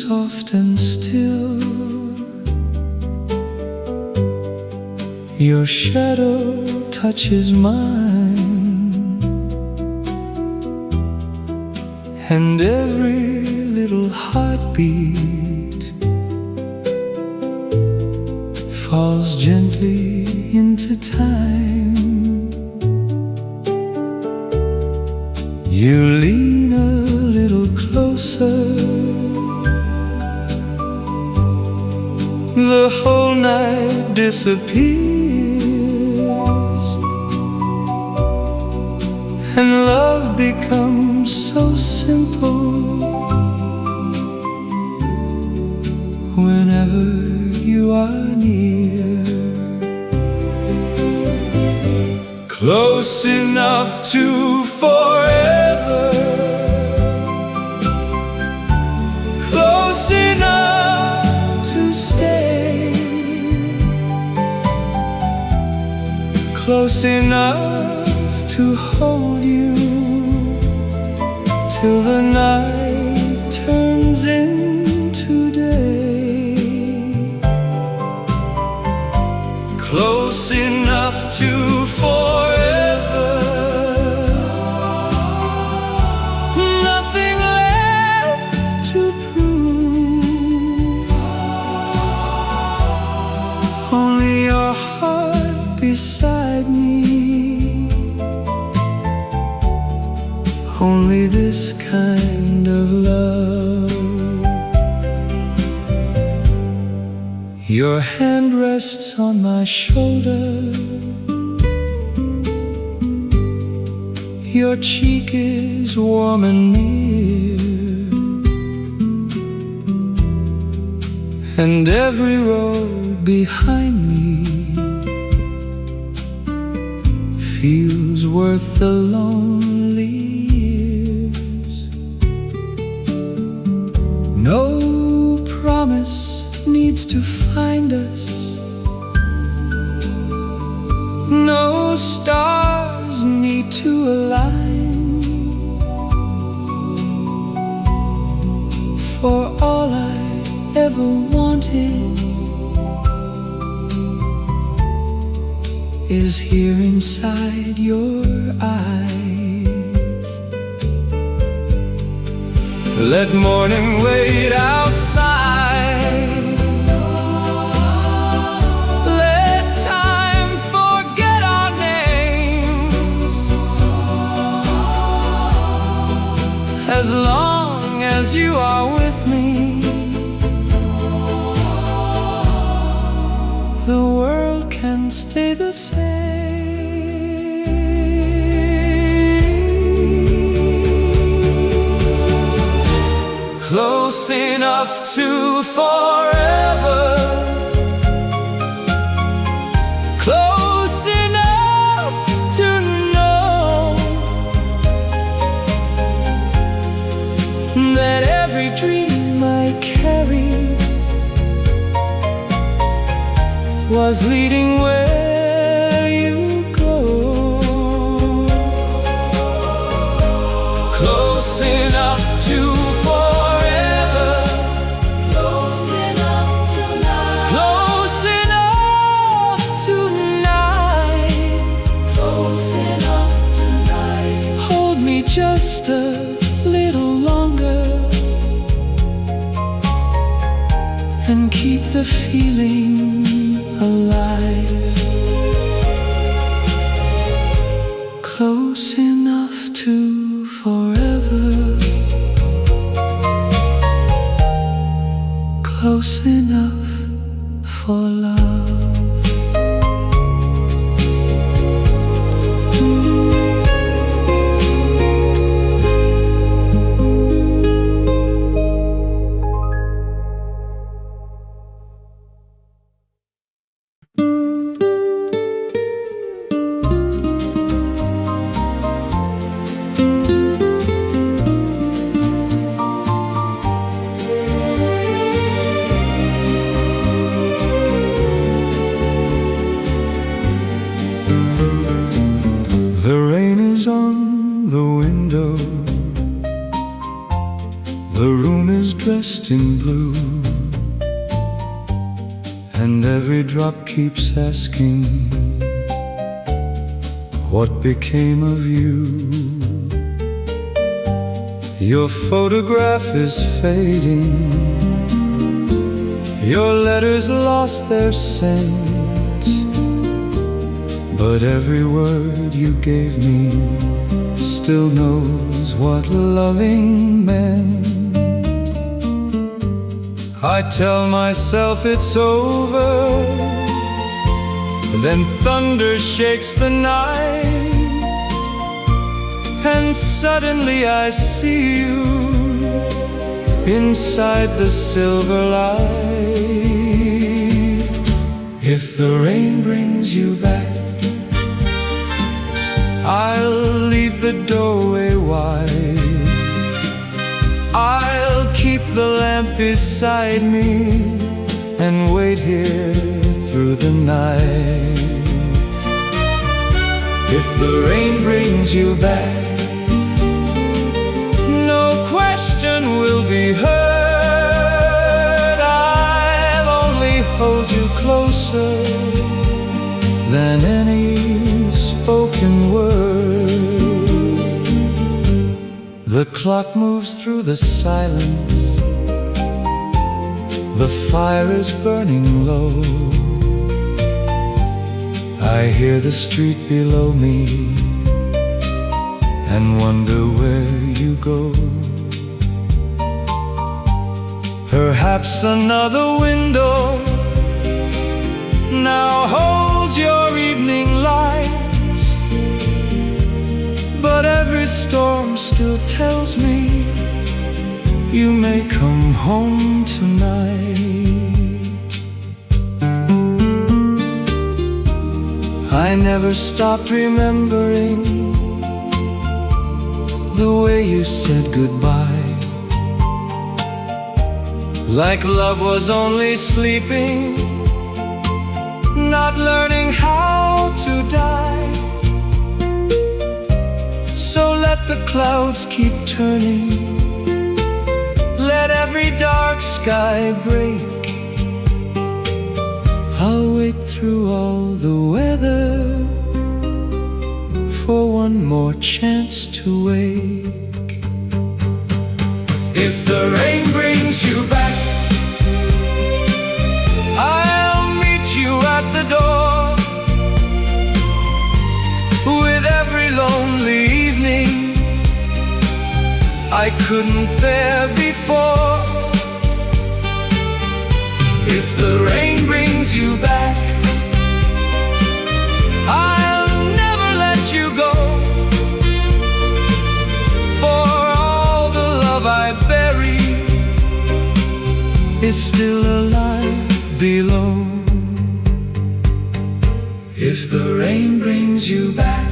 soft and still. Your shadow touches mine, and every little heartbeat falls gently into time. You lean a little closer, the whole night disappears, and love becomes so simple whenever you are near. Close enough to forever, close enough to stay, close enough to hold you till the night turns into day. Close enough to forever, nothing left to prove, only your heart beside me, only this kind of love. Your hand rests on my shoulder, your cheek is warm and near, and every road behind me feels worth the lonely years. No promise needs to find us, no stars need to align, for all I ever wanted is here inside your eyes. Let morning wait outside, let time forget our names, as long as you are with me, the world can stay the same. Close enough to forever, close enough to know that every dream I carried was leading where you go. Close enough to forever, close enough tonight, close enough tonight, close enough tonight. Hold me just a little longer and keep the feeling alive. Close enough to forever, close enough for love. dressed in blue, and every drop keeps asking, what became of you? Your photograph is fading, your letters lost their scent, but every word you gave me still knows what loving meant. I tell myself it's over, then thunder shakes the night, and suddenly I see you inside the silver light. If the rain brings you back, I'll leave the doorway wide. I'll keep the lamp beside me and wait here through the night. If the rain brings you back, no question will be heard. I'll only hold you closer than any spoken word. The clock moves through the silence, the fire is burning low. I hear the street below me and wonder where you go. Perhaps another window now holds your evening light, but every storm still tells me you may come home tonight. I never stopped remembering the way you said goodbye, like love was only sleeping, not learning how to die. So let the clouds keep turning, let every dark sky break. I'll wait through all the weather for one more chance to wake. If the rain brings you back, I'll meet you at the door. With every lonely evening I couldn't bear before. If the rain brings you back, I'll never let you go, for all the love I bury is still alive below. If the rain brings you back,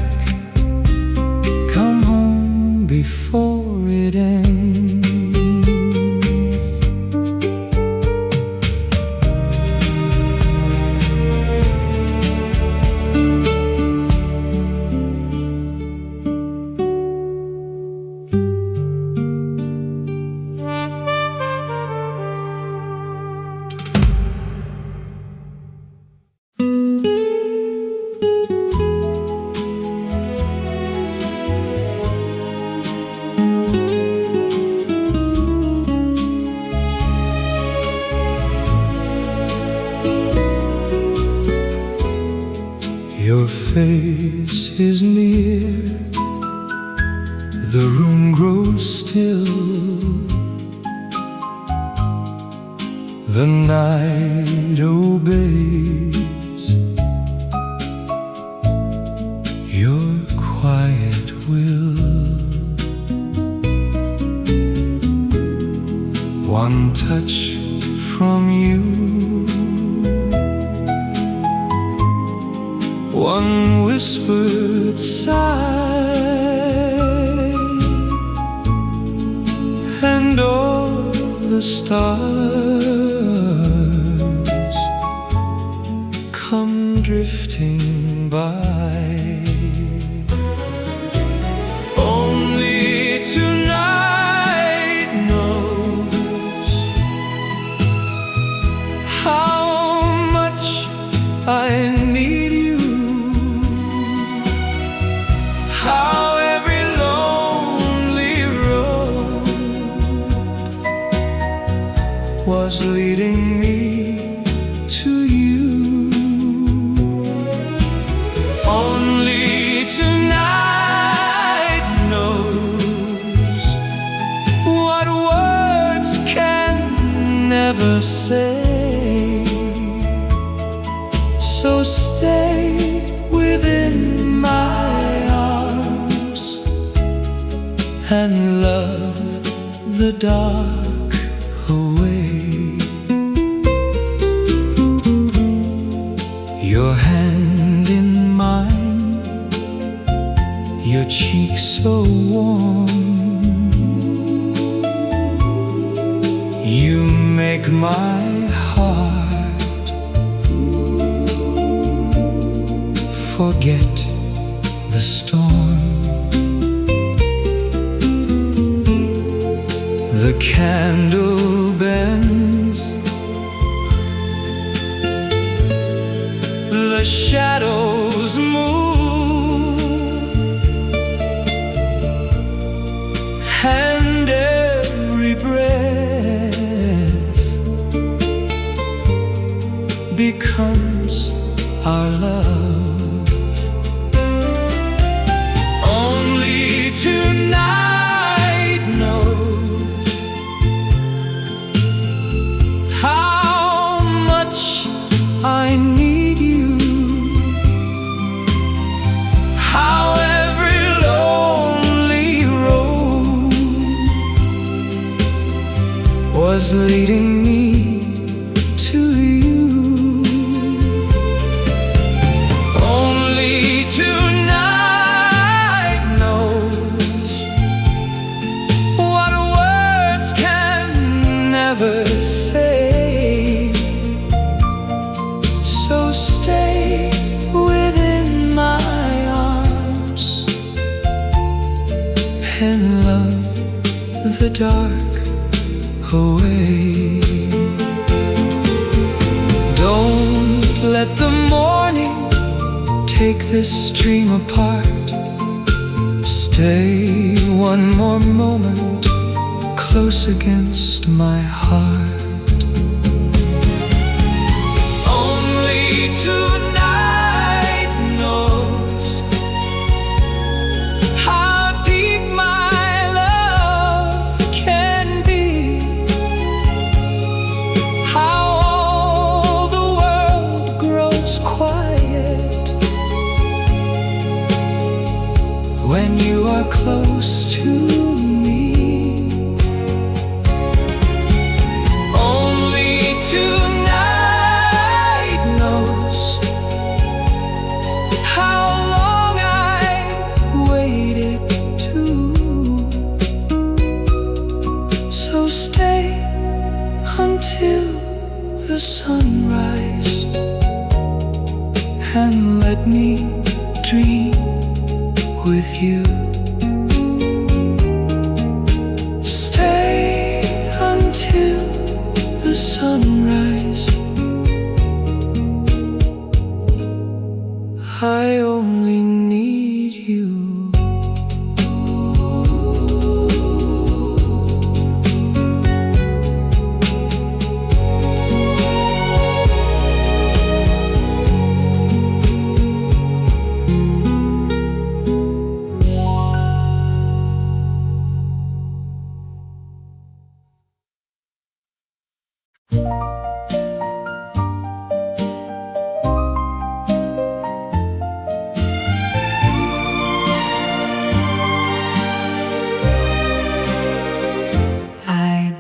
come home before it ends. Your face is near, the room grows still, the night obeys your quiet will. One touch from you, one whispered sigh, and all the stars come drifting by. Only tonight knows was leading me to you. Only tonight knows what words can never say. So stay within my arms and love the dark away. Your hand in mine, your cheek so warm, you make my heart forget the storm. The candle bends, the shadows move, and every breath becomes our love. Only tonight knows how much I need you, how every lonely road was leading me to you. Only tonight knows what words can never say. So stay within my arms and love the dark away. Don't let the morning take this dream apart. Stay one more moment close against my heart. Only tonight knows how deep my love can be, how all the world grows quiet when you are close to me. Only tonight knows how long I've waited too. So stay until the sunrise and let me dream with you. Stay until the sunrise. I only need you.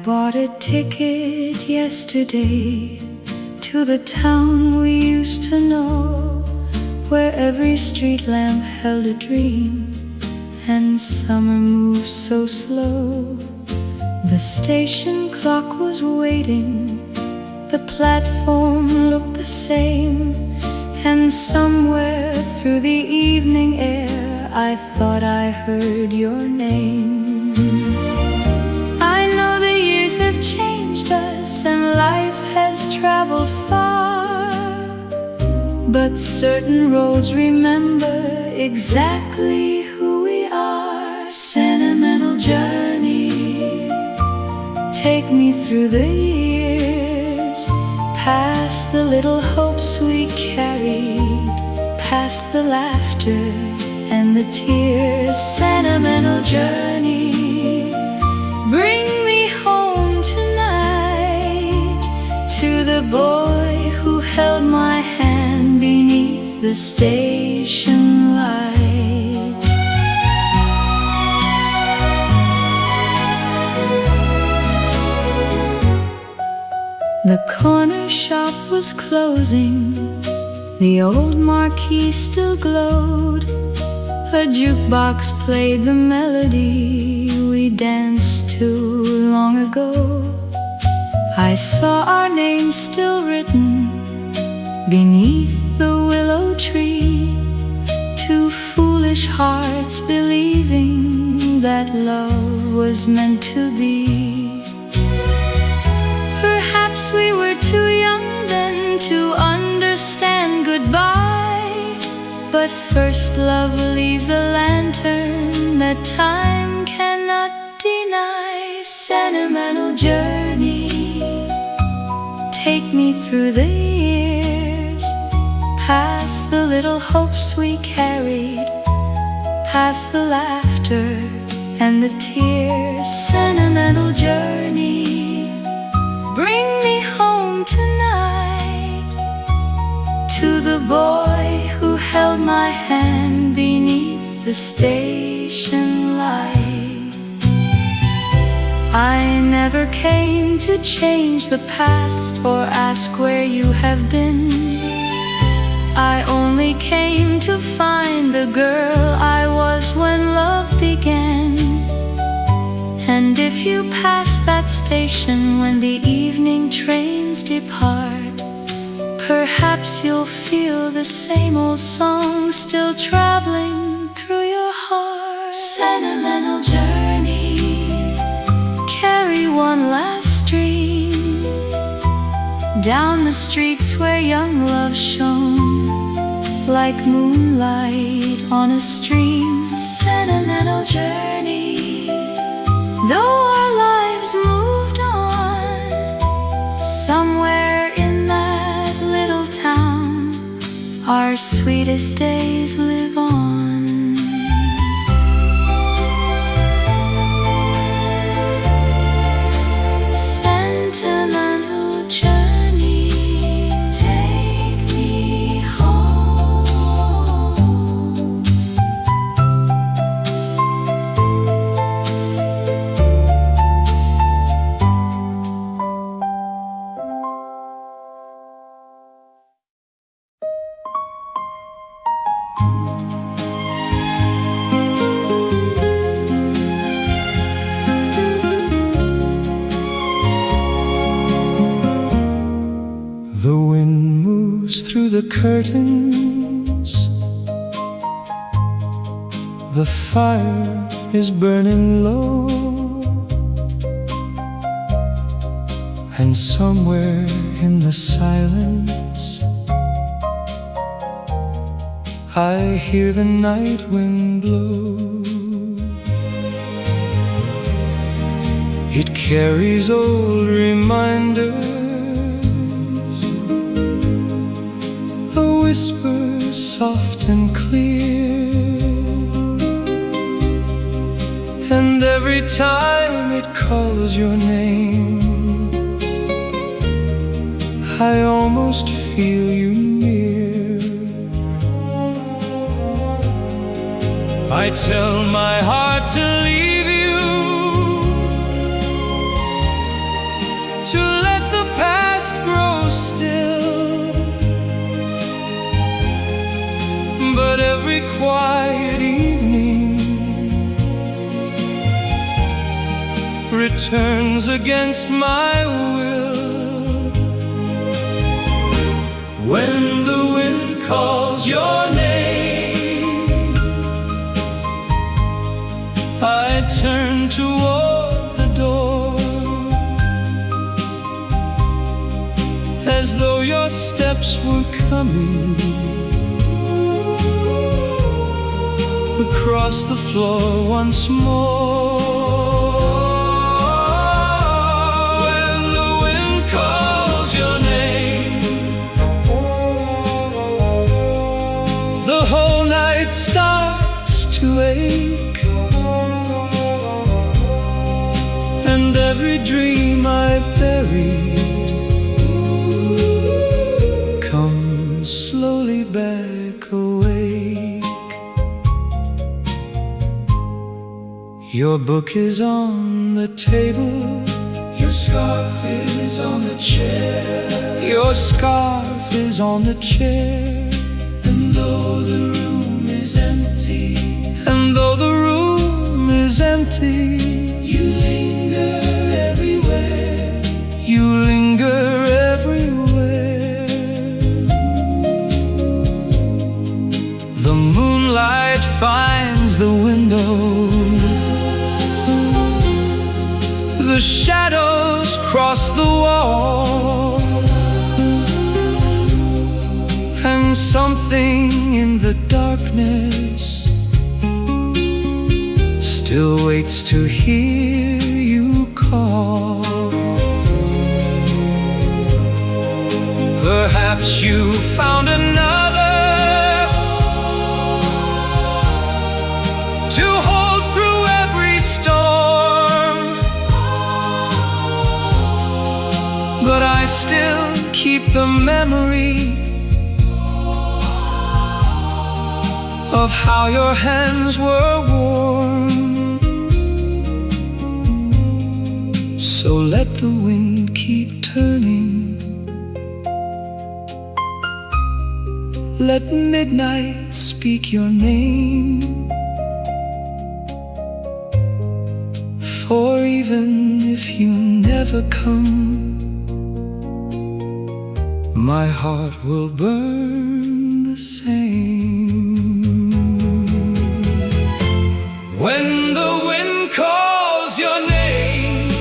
Bought a ticket yesterday to the town we used to know, where every street lamp held a dream and summer moved so slow. The station clock was waiting, the platform looked the same, and somewhere through the evening air I thought I heard your name. Have changed us and life has traveled far, but certain roads remember exactly who we are. Sentimental journey, take me through the years. past the little hopes we carried, past the laughter and the tears. Sentimental journey, bring me home tonight to the boy who held my hand beneath the station light. The corner shop was closing, the old marquee still glowed. A jukebox played the melody we danced to long ago. I saw our names still written beneath the willow tree, two foolish hearts believing that love was meant to be. Perhaps we were too young then to understand goodbye, but first love leaves a lantern that time cannot deny. Sentimental journey, take me through the years, past the little hopes we carried, past the laughter and the tears. Sentimental journey, bring me home tonight to the boy who held my hand beneath the station light. I never came to change the past or ask where you have been. I only came to find the girl I was when love began. And if you pass that station when the evening trains depart, perhaps you'll feel the same old song still traveling through your heart. Sentimental journey, carry one last stream down the streets where young love shone like moonlight on a stream. Sentimental journey, though our lives moved on, somewhere in that little town our sweetest days live on. Sentimental journey, take me home. The wind moves through the curtains, the fire is burning low, and somewhere in the silence I hear the night wind blow. It carries old reminders, whispers soft and clear, and every time it calls your name, I almost feel you near. I tell my heart to leave you, to let the past grow still, but every quiet evening returns against my will. When the wind calls your name, I turn toward the door, as though your steps were coming across the floor once more. When the wind calls your name, every dream I buried comes slowly back awake. Your book is on the table, your scarf is on the chair, your scarf is on the chair. And though the room is empty, and though the room is empty, you linger everywhere, you linger everywhere. The moonlight finds the window, the shadows cross the wall, and something in the darkness still waits to hear you call. Perhaps you found another to hold through every storm, but I still keep the memory of how your hands were warm. So let the wind keep turning, let midnight speak your name. For even if you never come, my heart will burn the same. When the wind calls your name,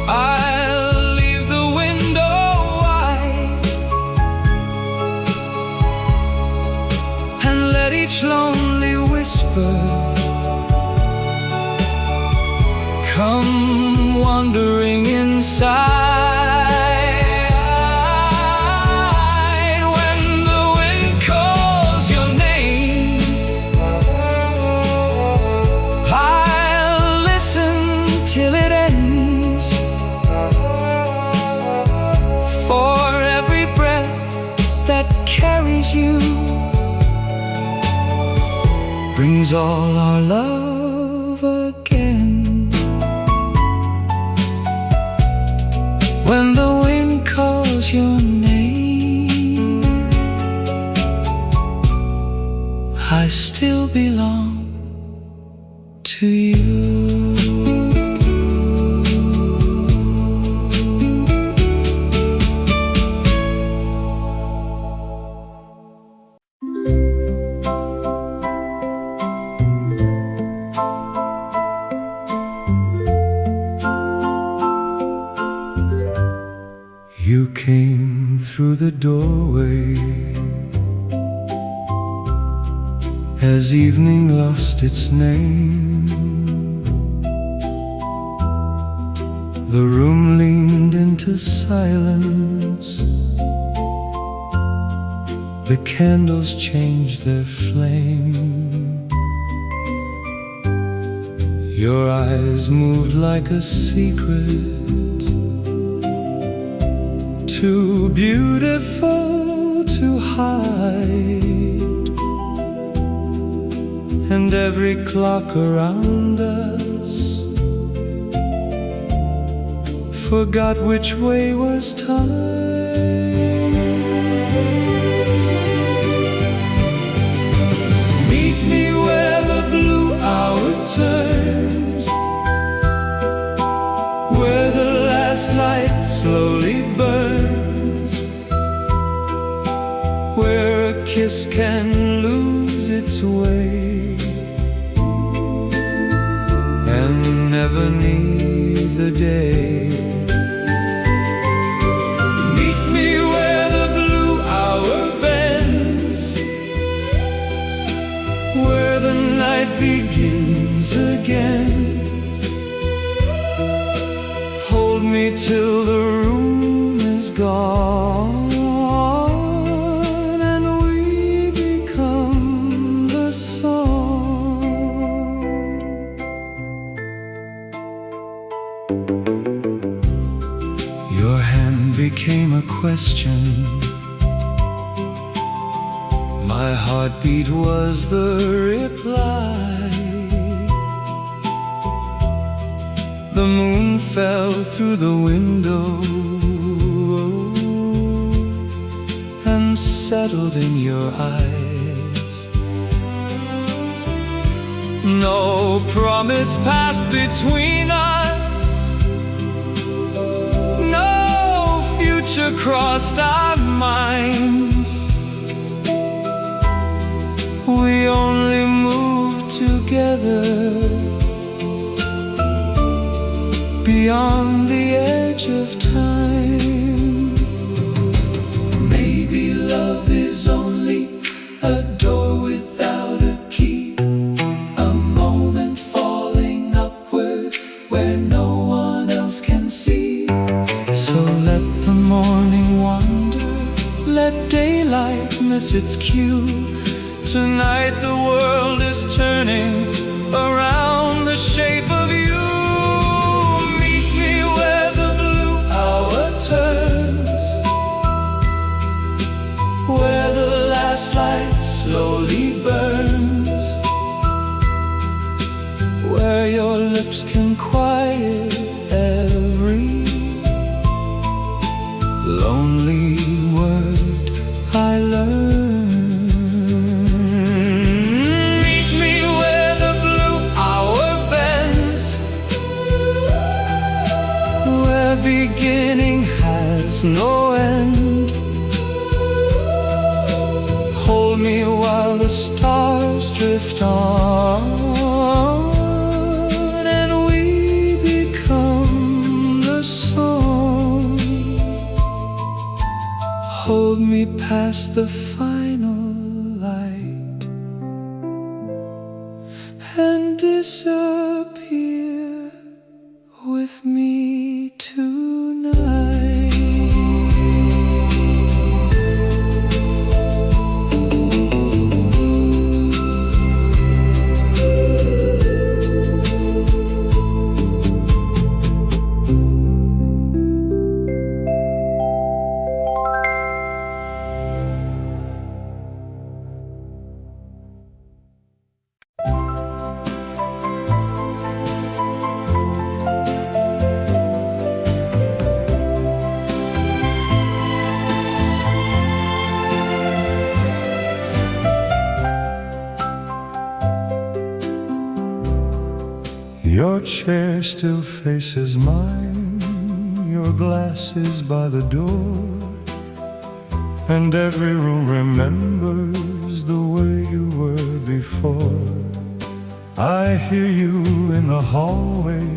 I'll leave the window wide and let each lonely whisper come wandering inside. When the wind calls your name, I'll listen till it ends. For every breath that carries you brings all our love again. When the wind calls your name, I still belong to you. You came through the doorway as evening lost its name. The room leaned into silence, the candles changed their flame. Your eyes moved like a secret, too beautiful to hide, and every clock around us forgot which way was time. Meet me where the blue hour turns, where the last light slowly burns, where a kiss can lose its way and never need the day. Meet me where the blue hour bends, where the night begins again. Hold me till the room is gone and we become the song. then became a question. My heartbeat was the reply. The moon fell through the window and settled in your eyes. No promise passed between us, no future crossed our minds. We only moved together beyond the edge of time. Maybe love is only a door without a key, a moment falling upward where no one else can see. So let the morning wander, let daylight miss its cue. Tonight the world is turning around the shape of you. Meet me where the blue hour turns, where the last light slowly burns, where your lips can quiet every lonely word I learn. Beginning has no end. Hold me while the stars drift on, and we become the song. Hold me past the final light and disappear with me tonight. Your chair still faces mine, your glass is by the door, and every room remembers the way you were before. I hear you in the hallway,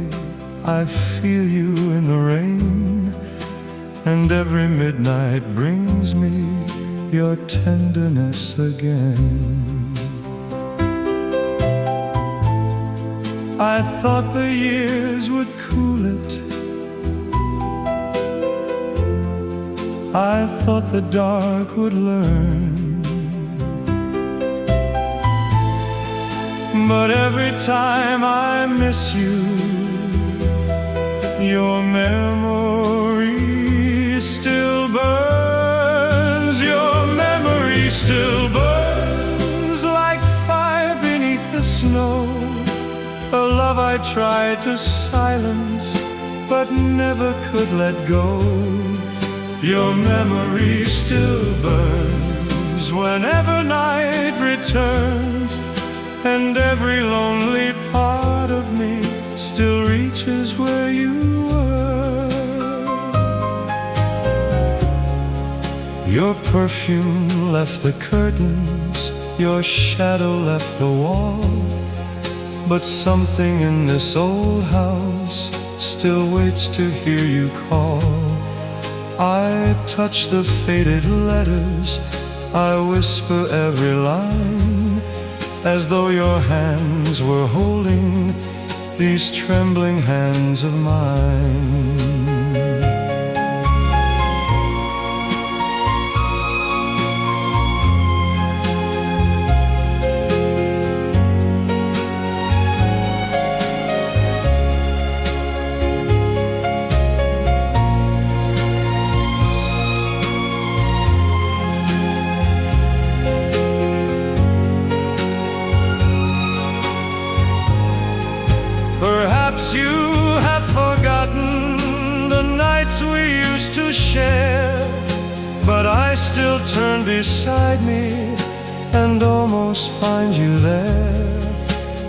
I feel you in the rain, and every midnight brings me your tenderness again. I thought the years would cool it, I thought the dark would learn, but every time I miss you, your memory still burns. Your memory still burns like fire beneath the snow. A love I tried to silence, but never could let go. Your memory still burns whenever night returns, and every lonely part of me still reaches where you were. Your perfume left the curtains, your shadow left the wall, but something in this old house still waits to hear you call. I touch the faded letters, I whisper every line, as though your hands were holding these trembling hands of mine. still turn beside me and almost find you there.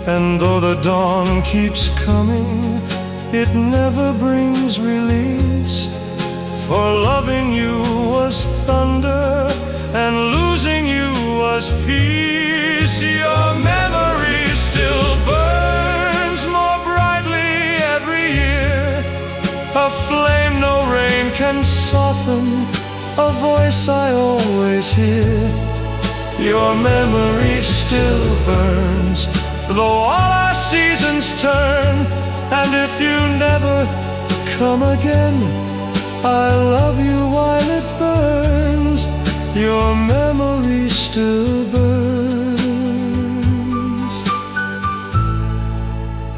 And though the dawn keeps coming, it never brings release. For loving you was thunder, and losing you was peace. Your memory still burns more brightly every year, a flame no rain can soften, a voice I always hear. Your memory still burns, though all our seasons turn. And if you never come again, I love you while it burns. Your memory still burns.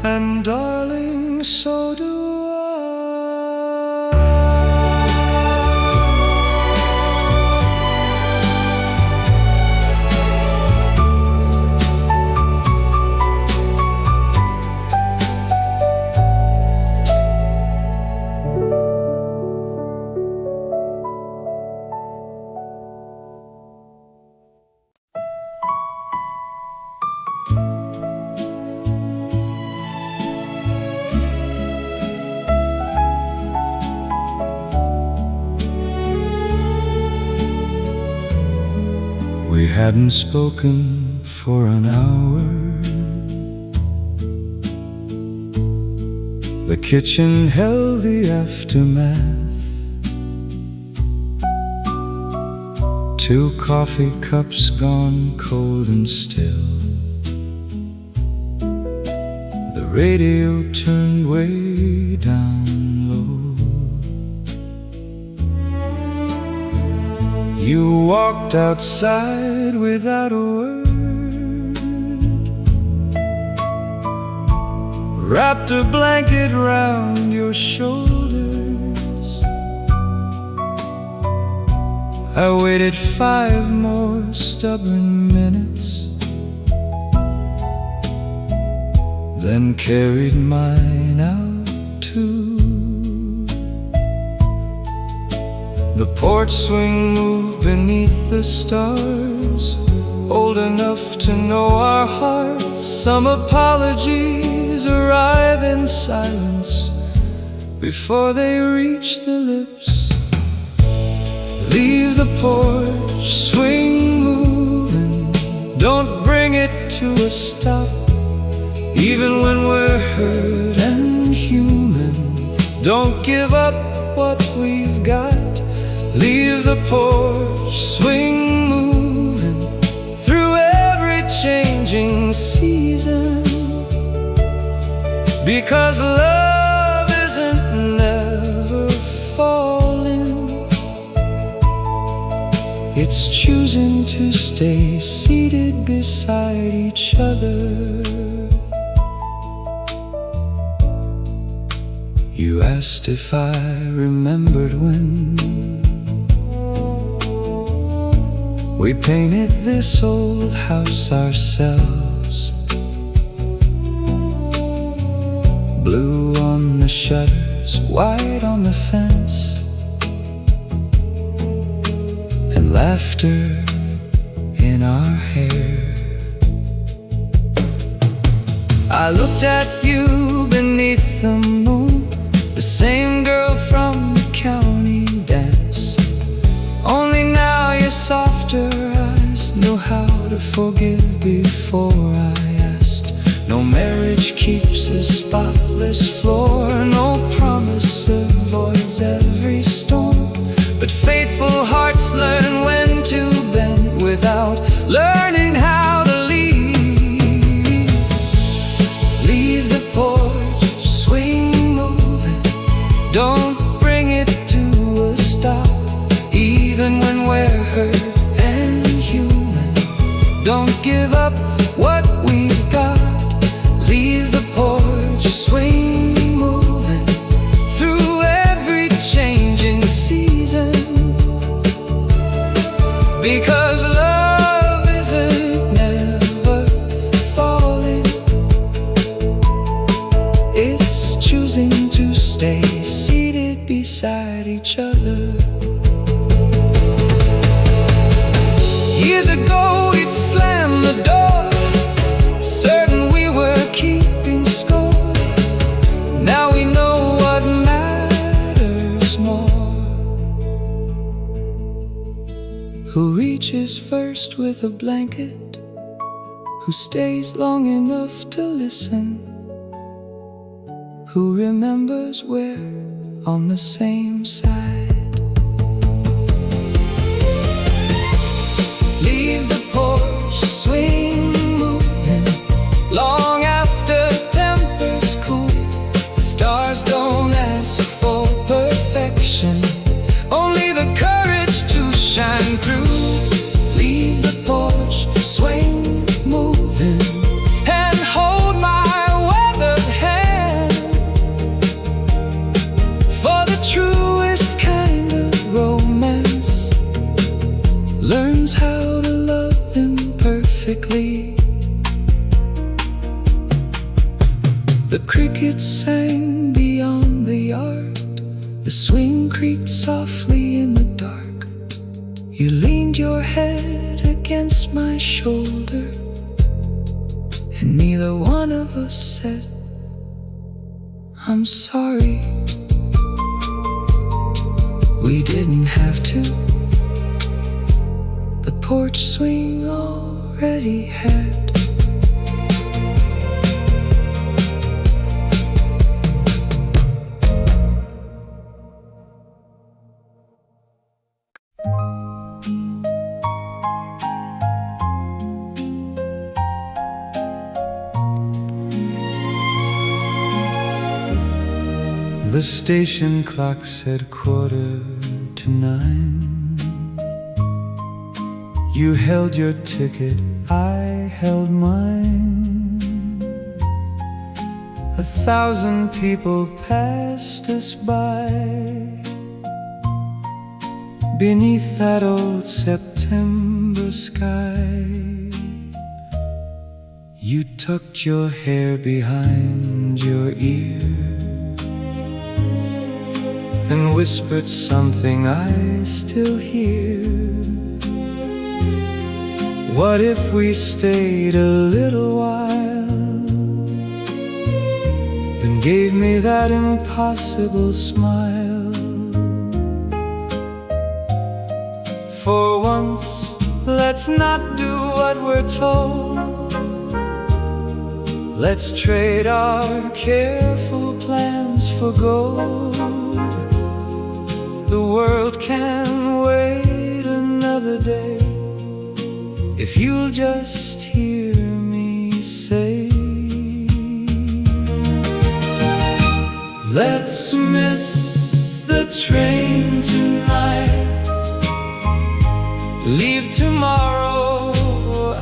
And darling, so do We hadn't spoken for an hour. The kitchen held the aftermath. 2 coffee cups gone cold and still. The radio turned way down low. You walked outside without a word, wrapped a blanket round your shoulders. I waited 5 more stubborn minutes, then carried mine out too. The porch swing moved beneath the stars, old enough to know our hearts. Some apologies arrive in silence before they reach the lips. Leave the porch swing moving, don't bring it to a stop. Even when we're hurt and human, don't give up what we've got. Leave the porch swing moving through every changing season, because love isn't never falling, it's choosing to stay seated beside each other. You asked if I remembered when we painted this old house ourselves. Blue on the shutters, white on the fence, and laughter in our hair. I looked at you beneath the moon, the same girl from the county dance. Only now your softer eyes know how to forgive before I asked. No marriage keeps a spotless floor, no promise avoids every storm, but faithful hearts learn when to bend without learning how to leave. Leave the porch swing moving, don't bring it to a stop. Even when we're hurt and human, don't give up what we've got. Leave the porch swing moving through every changing season, because love isn't never falling, it's choosing to stay seated beside each other. Years ago we'd slam the door, certain we were keeping score. Now we know what matters more. Who reaches first with a blanket? Who stays long enough to listen? Who remembers we're on the same side? Leave the porch, swing moving, long after tempers cool. The stars don't ask for perfection, only the courage to shine through. Leave the porch, swing moving, and hold my weathered hand. For the truest kind of romance learns how to love imperfectly. The crickets sang beyond the yard, the swing creaked softly in the dark. You leaned your head against my shoulder, and neither one of us said, I'm sorry. We didn't have to. The porch swing already had. The station clock said 9:15. You held your ticket, I held mine. 1,000 people passed us by beneath that old September sky. You tucked your hair behind your ear and whispered something I still hear. What if we stayed a little while? Then gave me that impossible smile. For once, let's not do what we're told. Let's trade our careful plans for gold. The world can wait another day if you'll just hear me say, let's miss the train tonight, leave tomorrow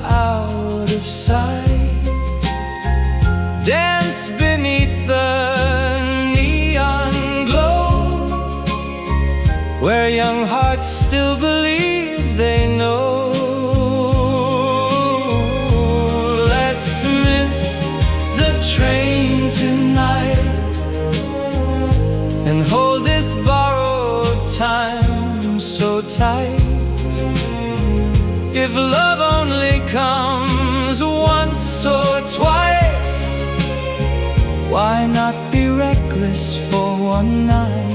out of sight, dance beneath the neon glow, where young hearts still believe they know. Let's miss the train tonight and hold this borrowed time so tight. If love only comes once or twice, why not be reckless for one night?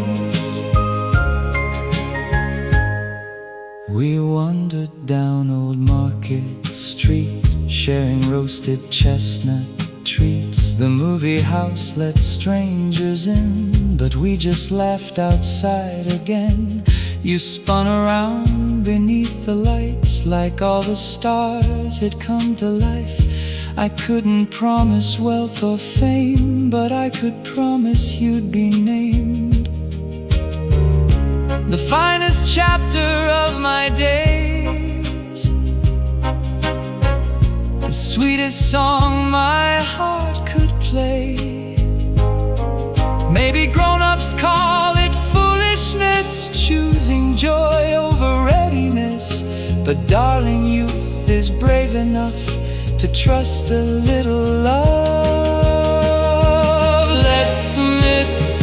We wandered down Old Market Street, sharing roasted chestnut treats. The movie house let strangers in, but we just laughed outside again. You spun around beneath the lights like all the stars had come to life. I couldn't promise wealth or fame, but I could promise you'd be named the finest chapter of my days, the sweetest song my heart could play. Maybe grown-ups call it foolishness, choosing joy over readiness, but darling, youth is brave enough to trust a little love. Let's miss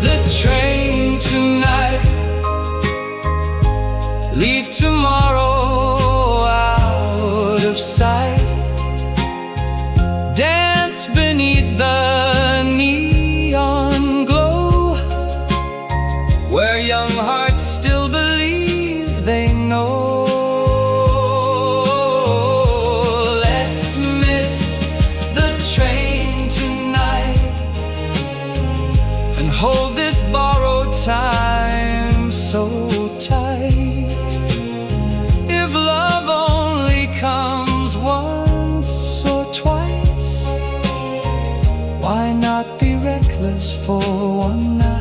the train tonight, leave tomorrow where young hearts still believe they know. Let's miss the train tonight and hold this borrowed time so tight. If love only comes once or twice, why not be reckless for one night?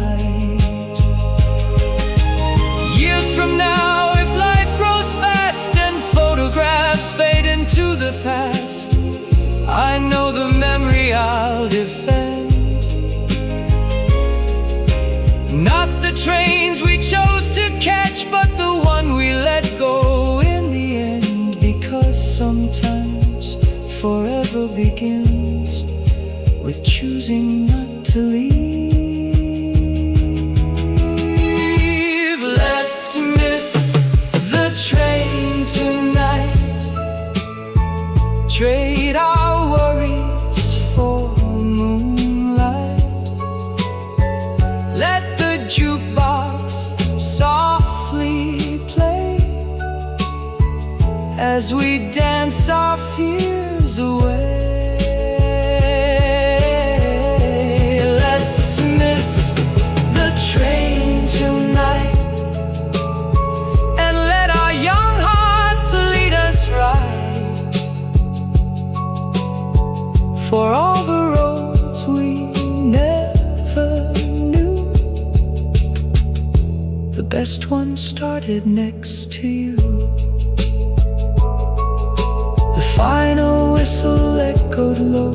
Years from now, if life grows fast and photographs fade into the past, I know the memory I'll defend. Not the trains we chose to catch, but the one we let go in the end. Because sometimes forever begins with choosing not to leave. Let's miss the train tonight, trade our worries for moonlight. Let the jukebox softly play as we dance our fears away. Let's miss the train tonight and let our young hearts lead us right, for all the roads we never knew, the best one started next to you. The final whistle echoed low.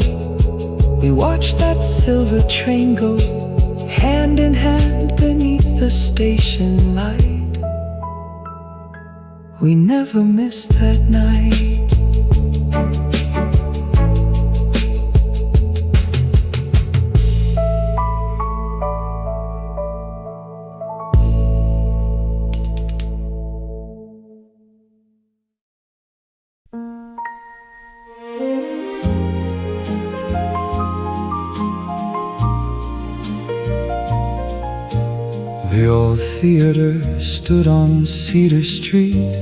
We watched that silver train go hand in hand beneath the station light. We never missed that night. The old theater stood on Cedar Street.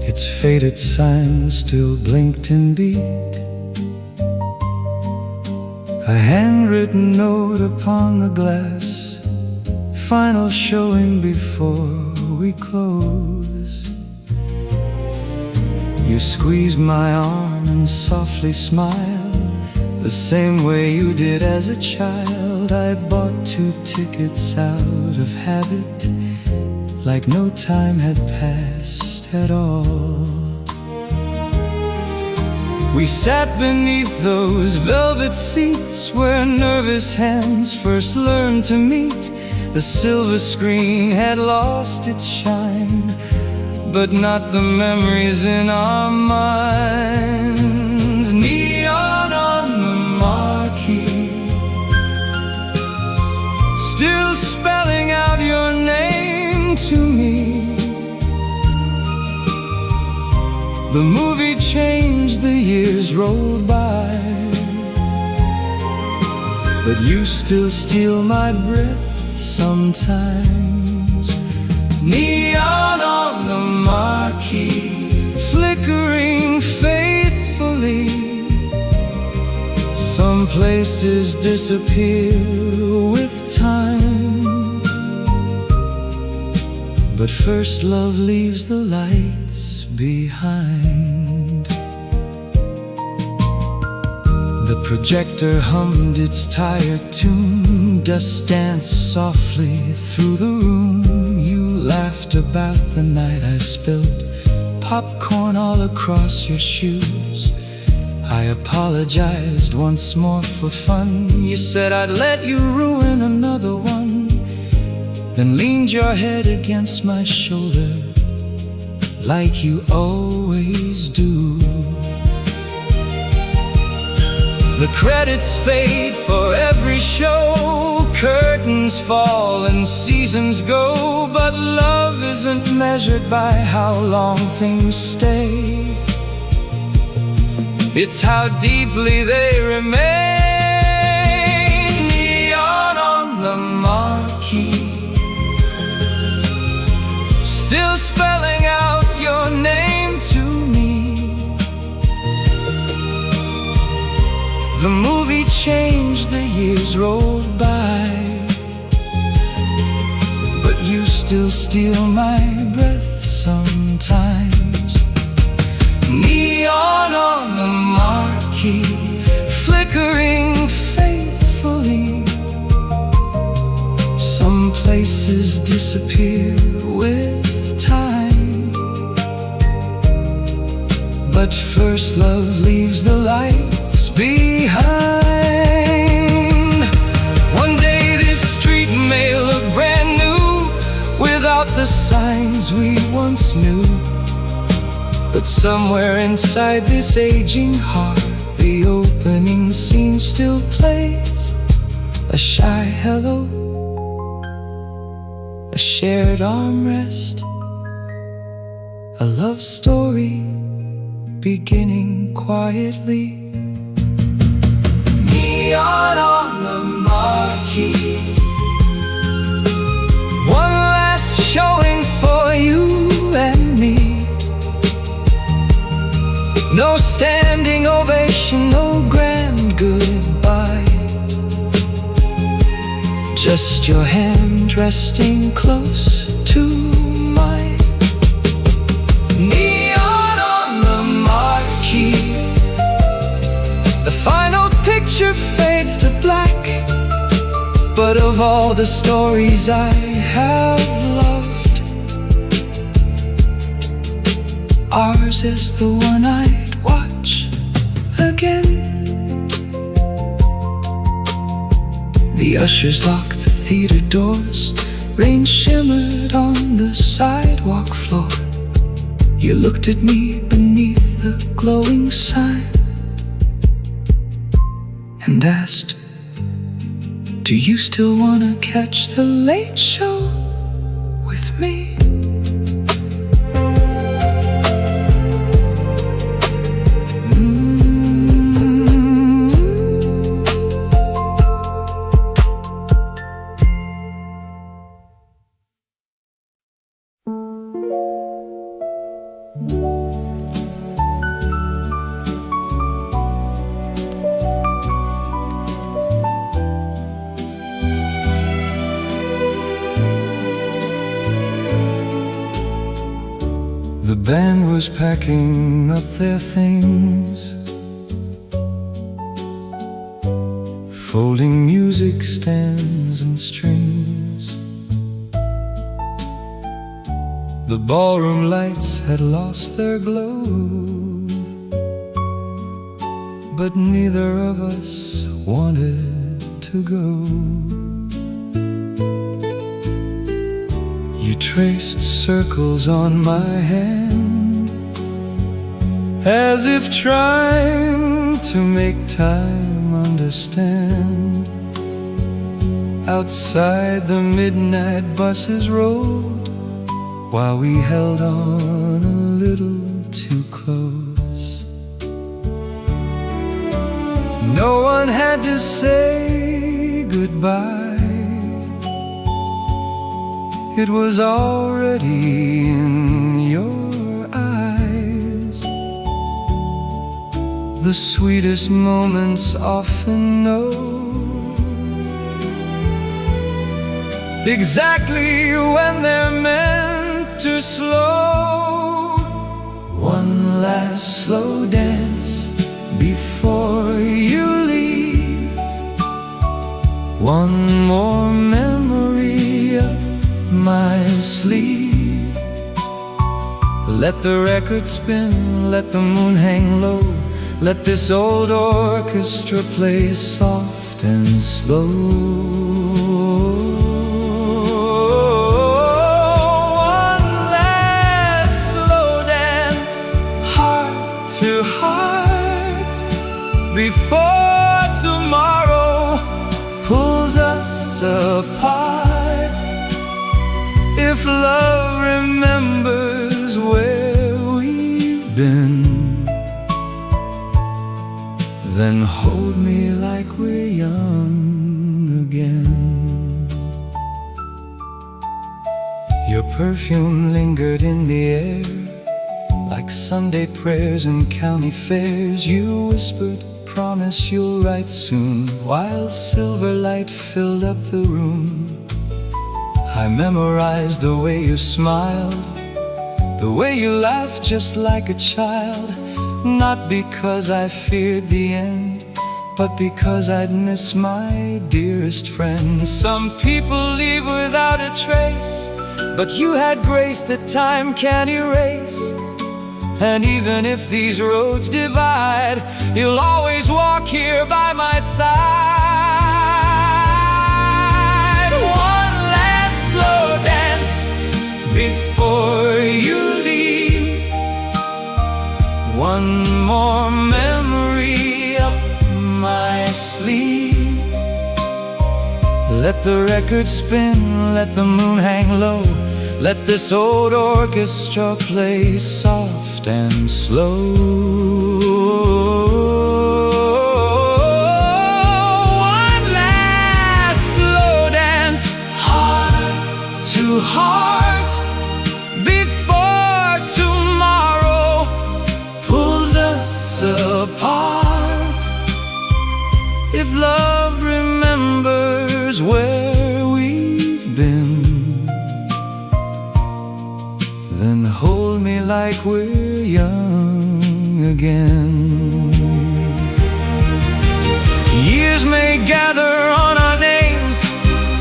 Its faded sign still blinked and beat. A handwritten note upon the glass, final showing before we close. You squeezed my arm and softly smiled, the same way you did as a child. I bought 2 tickets out of habit, like no time had passed at all. We sat beneath those velvet seats where nervous hands first learned to meet. The silver screen had lost its shine, but not the memories in our minds. Neon on the marquee, still spelling out your name to me. The movie changed, the years rolled by, but you still steal my breath sometimes. Neon on the marquee, flickering faithfully. Some places disappear with time, but first love leaves the lights behind. The projector hummed its tired tune, dust danced softly through the room. You laughed about the night I spilled popcorn all across your shoes. I apologized once more for fun. You said I'd let you ruin another one, then leaned your head against my shoulder like you always do. The credits fade for every show, curtains fall and seasons go, but love isn't measured by how long things stay. It's how deeply they remain. Neon on still steal my breath sometimes. Neon on the marquee, flickering faithfully. Some places disappear with time, but first love leaves the lights behind. One day this street may look brand new, without the signs we once knew. But somewhere inside this aging heart, the opening scene still plays. A shy hello, a shared armrest, a love story beginning quietly. Neon on the marquee, one last showing for you and me. No standing ovation, no grand goodbye, just your hand resting close to mine. Neon on the marquee, the final picture fades to black, but of all the stories I have loved, ours is the one I'd watch again. The ushers locked the theater doors, rain shimmered on the sidewalk floor. You looked at me beneath the glowing sign and asked, do you still wanna catch the late show with me? The band was packing up their things, folding music stands and strings. The ballroom lights had lost their glow, but neither of us wanted to go. You traced circles on my hand, as if trying to make time understand. Outside the midnight buses rolled, while we held on a little too close. No one had to say goodbye, it was already in your eyes. The sweetest moments often know exactly when they're meant to slow. One last slow dance before you leave, one more memory up my sleeve. Let the record spin, let the moon hang low, let this old orchestra play soft and slow. One last slow dance, heart to heart, before tomorrow pulls us apart. If love remembers where we've been, then hold me like we're young again. Your perfume lingered in the air, like Sunday prayers and county fairs. You whispered, promise you'll write soon, while silver light filled up the room. I memorized the way you smiled, the way you laughed just like a child. Not because I feared the end, but because I'd miss my dearest friend. Some people leave without a trace, but you had grace that time can't erase. And even if these roads divide, you'll always walk here by my side. One last slow dance before you leave, one more memory up my sleeve. Let the record spin, let the moon hang low, let this old orchestra play soft and slow. One last slow dance, heart to heart, before tomorrow pulls us apart. If love remembers where we've been, then hold me like we're young again. Years may gather on our names,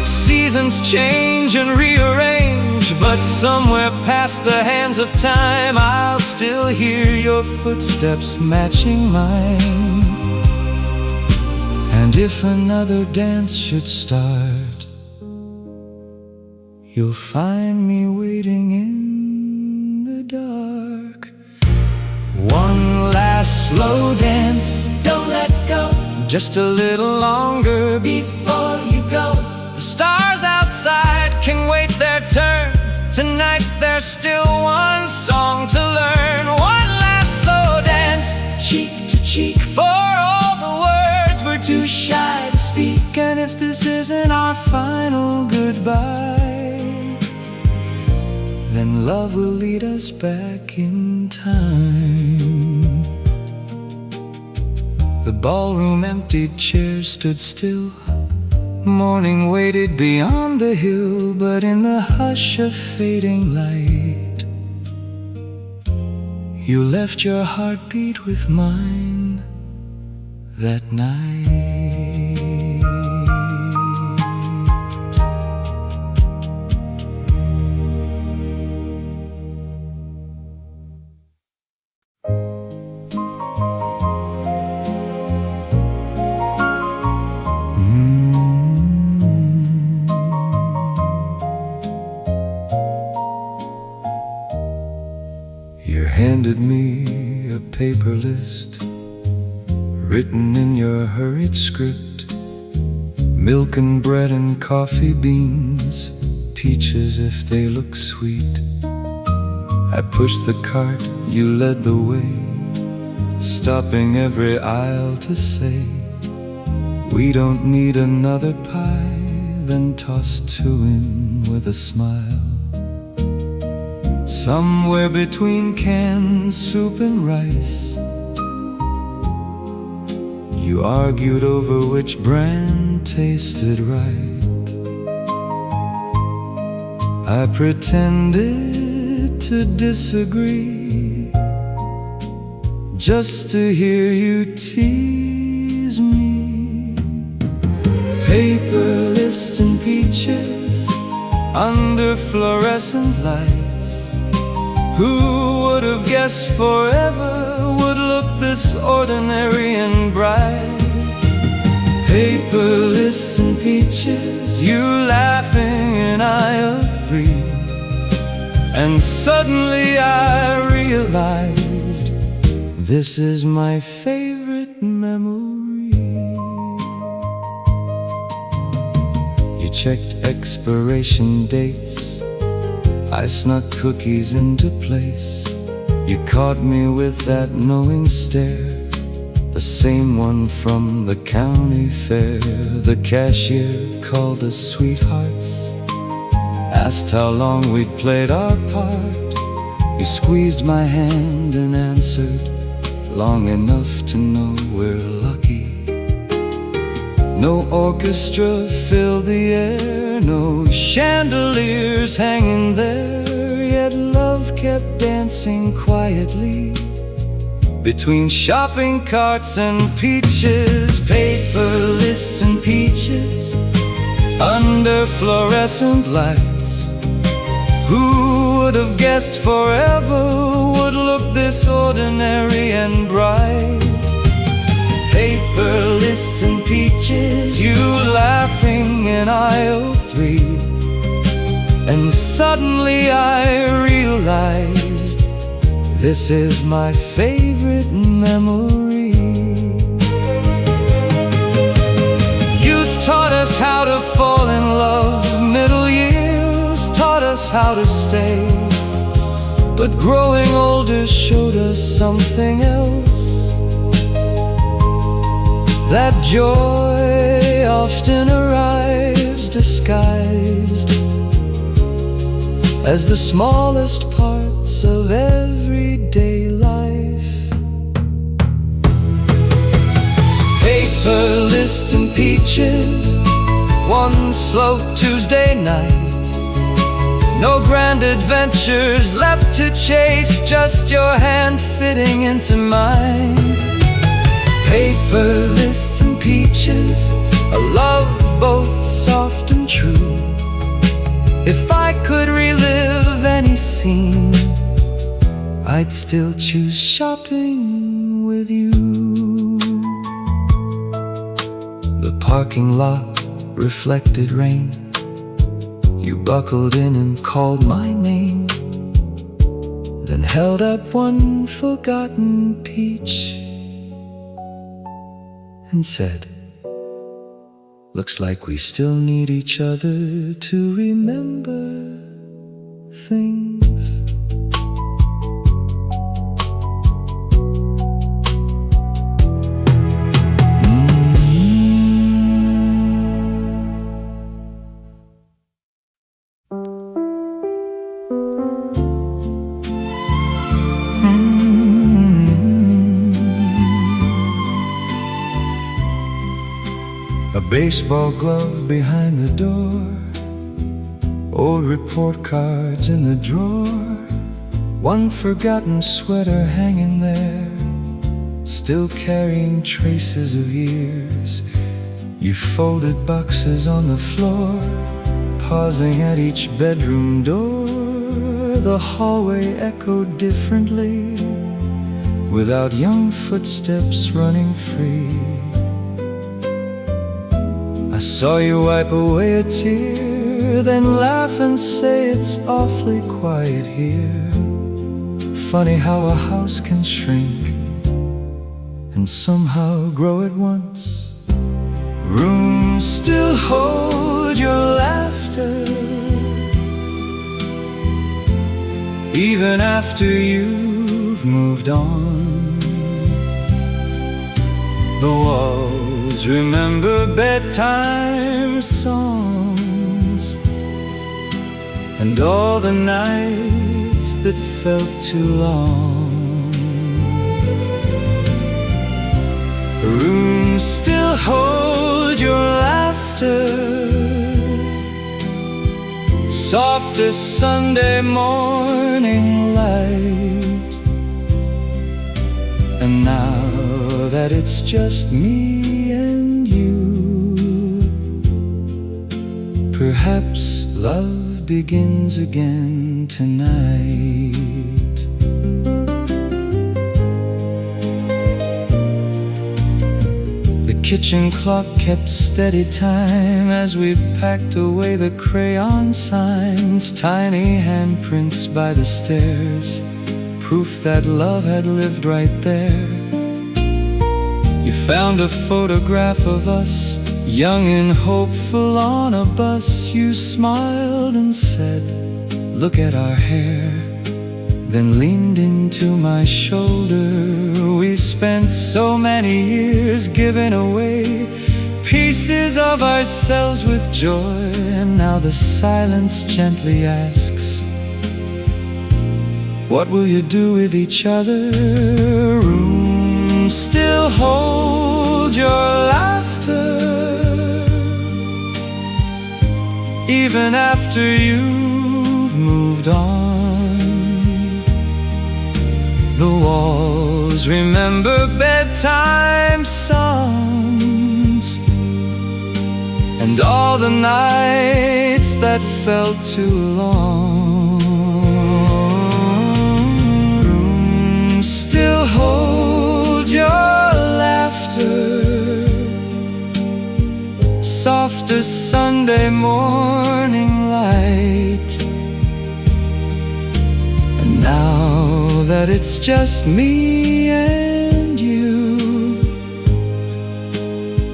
seasons change and rearrange, but somewhere past the hands of time, I'll still hear your footsteps matching mine. And if another dance should start, you'll find me waiting in the dark. One last slow dance, don't let go, just a little longer before you go. The stars outside can wait their turn, tonight there's still one song to learn. One last slow dance, cheek to cheek, for all the words we're too shy to speak. And if this isn't our final goodbye, then love will lead us back in time. The ballroom emptied, chairs stood still. Morning waited beyond the hill, but in the hush of fading light, you left your heartbeat with mine that night. You handed me a paper list written in your hurried script. Milk and bread and coffee beans, peaches if they look sweet. I pushed the cart, you led the way, stopping every aisle to say, we don't need another pie. Then tossed to him with a smile. Somewhere between canned soup and rice, you argued over which brand tasted right. I pretended to disagree, just to hear you tease me. Paper lists and peaches under fluorescent lights. Who would have guessed forever would look this ordinary and bright? Paper lists and peaches, you laughing in aisle 3, and suddenly I realized this is my favorite memory. You checked expiration dates, I snuck cookies into place. You caught me with that knowing stare, the same one from the county fair. The cashier called us sweethearts, asked how long we'd played our part. You squeezed my hand and answered, long enough to know we're lucky. No orchestra filled the air, no chandeliers hanging there, yet love kept dancing quietly between shopping carts and peaches, paper lists and peaches under fluorescent lights. Who would have guessed forever would look this ordinary and bright? Paper lists and peaches, you laughing in aisle 3, and suddenly I realized this is my favorite memory. Youth taught us how to fall in love, middle years taught us how to stay, but growing older showed us something else. That joy often arrives disguised as the smallest parts of everyday life. Paper lists and peaches, one slow Tuesday night. No grand adventures left to chase, just your hand fitting into mine. Paper lists and peaches, a love both soft and true. If I could relive any scene, I'd still choose shopping with you. The parking lot reflected rain. You buckled in and called my name, then held up one forgotten peach and said, "Looks like we still need each other to remember things." A baseball glove behind the door, old report cards in the drawer, one forgotten sweater hanging there, still carrying traces of years. You folded boxes on the floor, pausing at each bedroom door. The hallway echoed differently, without young footsteps running free. I saw you wipe away a tear, then laugh and say it's awfully quiet here. Funny how a house can shrink and somehow grow at once. Rooms still hold your laughter, even after you've moved on. The walls remember bedtime songs and all the nights that felt too long. Rooms still hold your laughter, soft as Sunday morning light. And now that it's just me and you, perhaps love begins again tonight. The kitchen clock kept steady time as we packed away the crayon signs, tiny handprints by the stairs, proof that love had lived right there. You found a photograph of us, young and hopeful on a bus. You smiled and said, "Look at our hair," then leaned into my shoulder. We spent so many years giving away pieces of ourselves with joy, and now the silence gently asks, what will you do with each other? Rooms still hold your laughter, even after you've moved on. The walls remember bedtime songs and all the nights that felt too long. Rooms still hold your laughter, soft as Sunday morning light. And now that it's just me and you,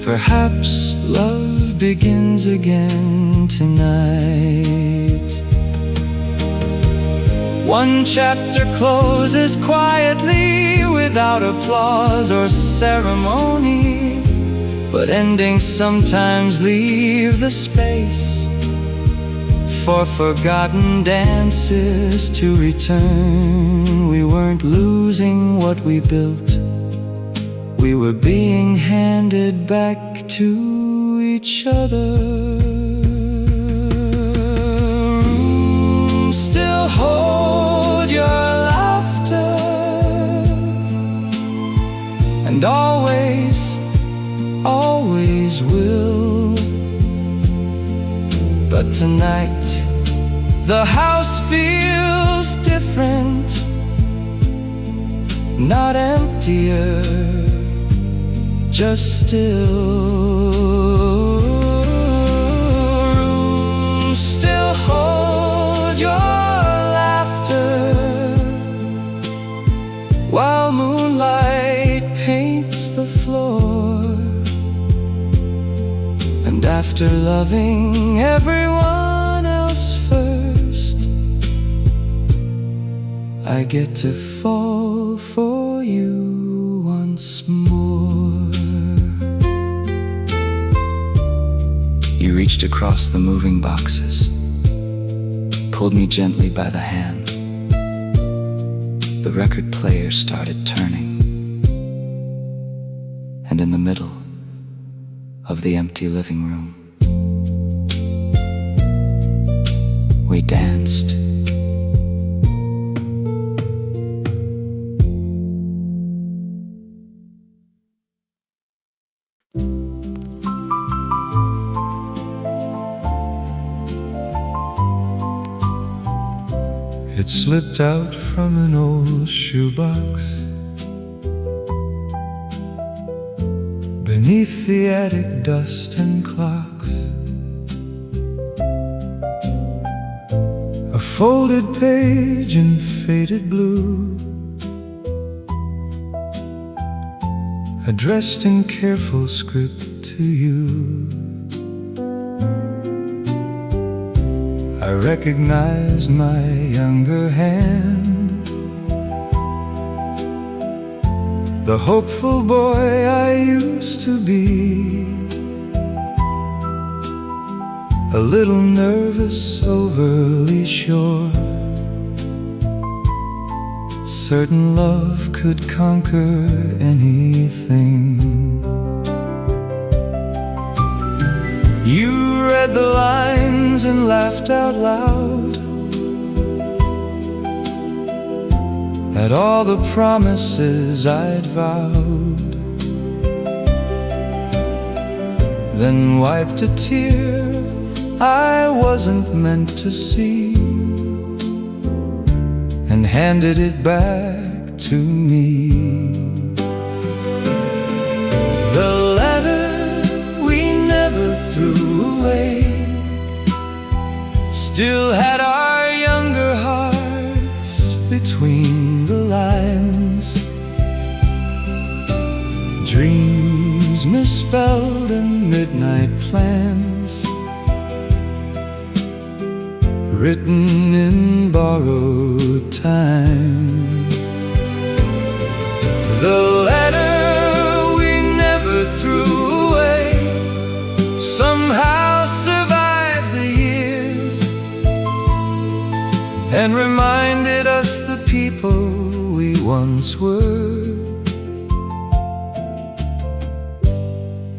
perhaps love begins again tonight. One chapter closes quietly without applause or ceremony, but endings sometimes leave the space for forgotten dances to return. We weren't losing what we built, we were being handed back to each other. Rooms still hold your laughter, and always will. But tonight the house feels different, not emptier, just still. Rooms still hold your laughter, while moonlight paints the floor. And after loving everyone else first, I get to fall for you once more. You reached across the moving boxes, pulled me gently by the hand. The record player started turning, and in the middle of the empty living room, we danced. It slipped out from an old shoebox beneath the attic dust and clocks. A folded page in faded blue, addressed in careful script to you. I recognized my younger hand, the hopeful boy I used to be, a little nervous, overly sure, certain love could conquer anything. You read the lines and laughed out loud at all the promises I'd vowed, then wiped a tear I wasn't meant to see and handed it back to me. The letter we never threw away still had our younger hearts between the lines, dreams misspelled and midnight plans written in borrowed time. The letter we never threw away somehow survived the years and reminded us the people we once were,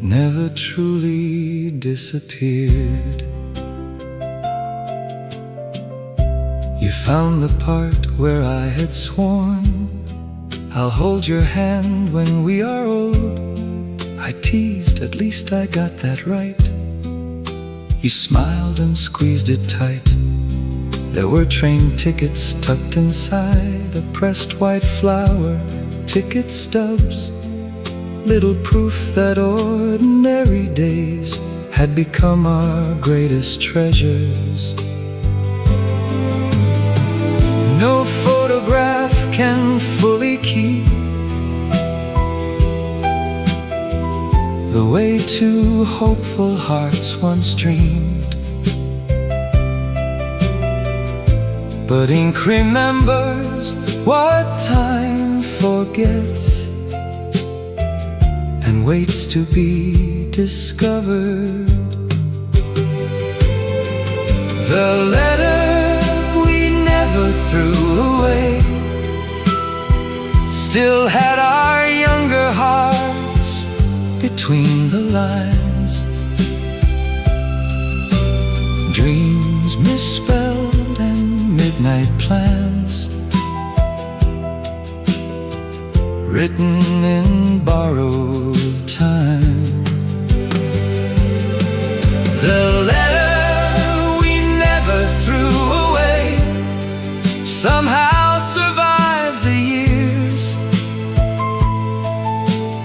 never truly disappeared. You found the part where I had sworn I'll hold your hand when we are old. I teased, at least I got that right. You smiled and squeezed it tight. There were train tickets tucked inside a pressed white flower, ticket stubs, little proof that ordinary days had become our greatest treasures. No photograph can fully keep the way two hopeful hearts once dreamed, but ink remembers what time forgets and waits to be discovered. The letter we never threw away still had our younger hearts between the lines. Dreams misspelled and midnight plans written in borrowed time. The letter we never threw away somehow survived the years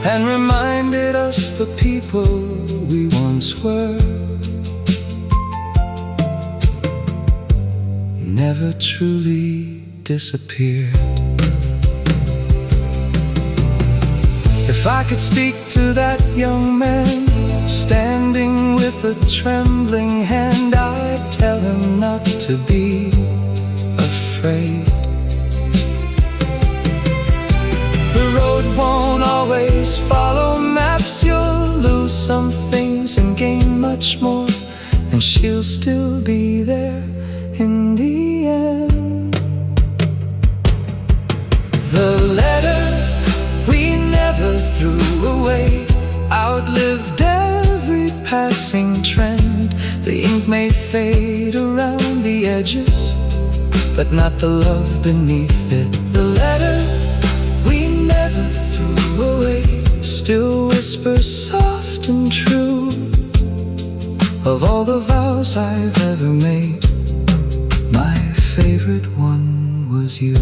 and reminded us the people we once were never truly disappeared. If I could speak to that young man standing with a trembling hand, I'd tell him not to be afraid. The road won't always follow maps. You'll lose some things and gain much more, and she'll still be there in the end. The letter we never threw away outlived every passing trend. The ink may fade around the edges, but not the love beneath it. The letter we never threw away still whispers soft and true of all the vows I've ever made. My favorite one was you.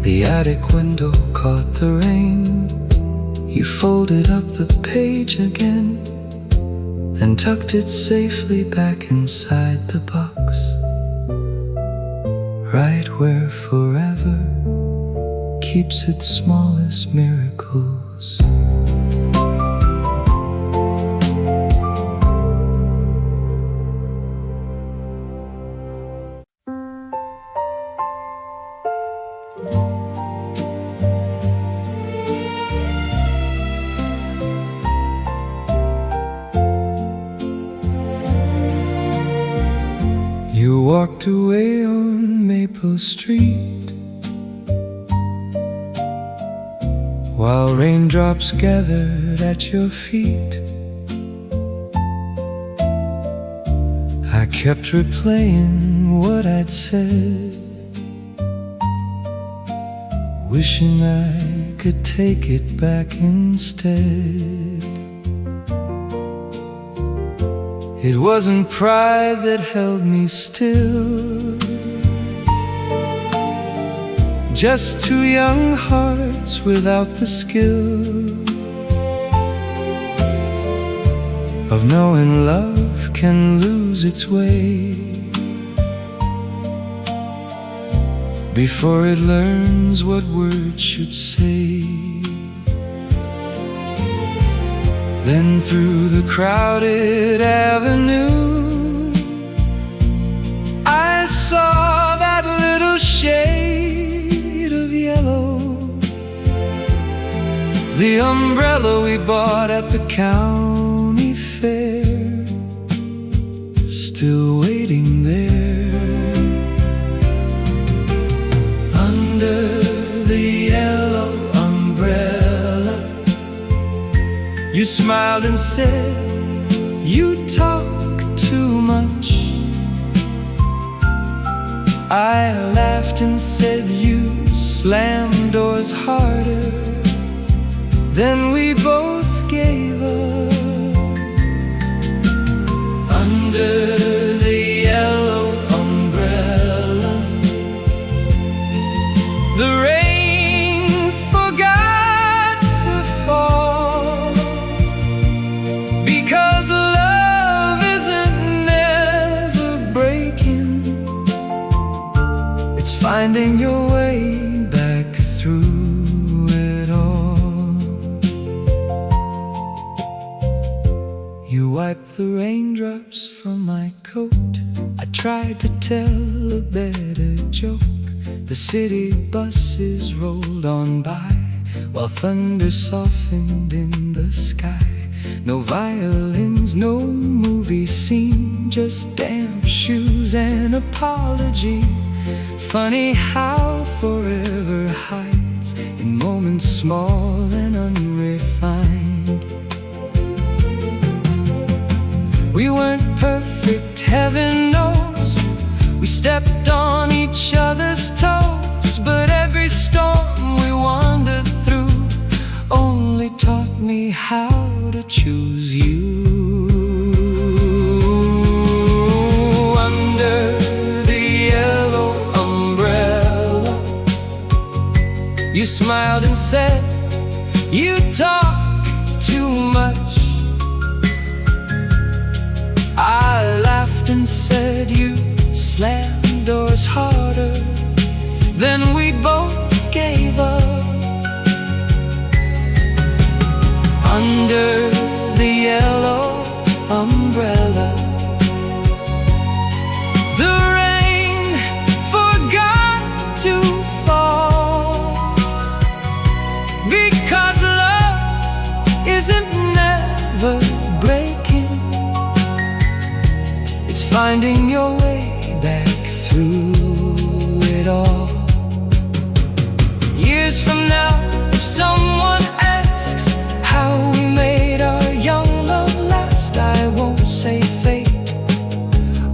The attic window caught the rain. You folded up the page again, then tucked it safely back inside the box, right where forever keeps its smallest miracles. You walked away on Maple Street while raindrops gathered at your feet. I kept replaying what I'd said, wishing I could take it back instead. It wasn't pride that held me still, just two young hearts without the skill of knowing love can lose its way before it learns what words should say. Then through the crowded avenue I saw that little shade of yellow, the umbrella we bought at the county fair, still waiting there under the yellow umbrella. You smiled and said, "You talk too much. I laughed and said you slammed doors harder. Then we both gave up. Under the yellow umbrella, the rain forgot to fall, because love isn't never breaking, it's finding your way back through it all. You wiped the raindrops from my coat. I tried to tell a better joke. The city buses rolled on by, while thunder softened in the sky. No violins, no movie scene, just damp shoes and apology. Funny how forever hides in moments small and unrefined. We weren't perfect, heaven knows. We stepped on each other's toes, but every storm we wandered through only taught me how to choose you. Under the yellow umbrella, you smiled and said, you talk too much. I laughed and said, you slammed doors harder. Then we both gave up. Under the yellow umbrella, the rain forgot to fall, because love isn't never breaking, it's finding your way back through it all. Years from now, if someone asks how we made our young love last, I won't say fate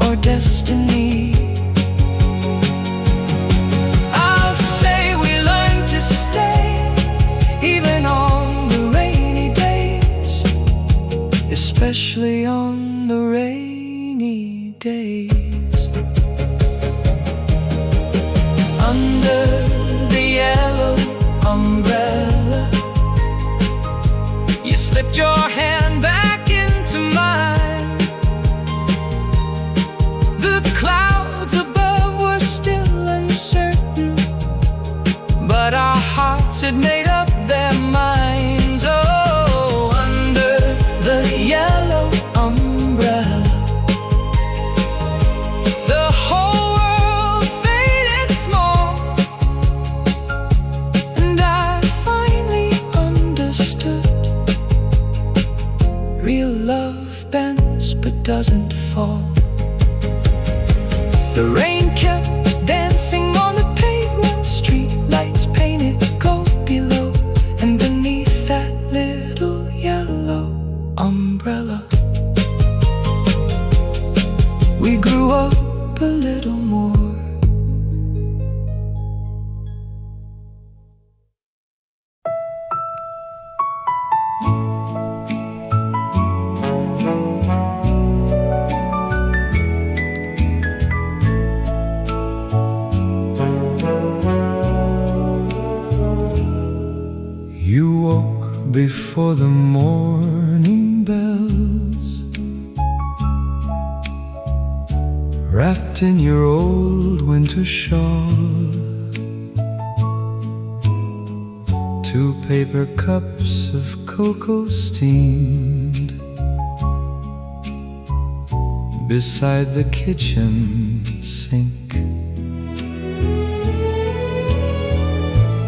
or destiny. I'll say we learned to stay, even on the rainy days, especially on the rainy days. Under the yellow umbrella, you slipped your hand back into mine. The clouds above were still uncertain, but our hearts had made up their minds. Oh, under the yellow umbrella, the whole world faded small, and I finally understood. Real love bends but doesn't fall. The rain kept dancing on the pavement, street lights painted gold below, and beneath that little yellow umbrella, we grew up a little more. You woke before the morning bells, wrapped in your old winter shawl. 2 paper cups of cocoa steamed beside the kitchen sink.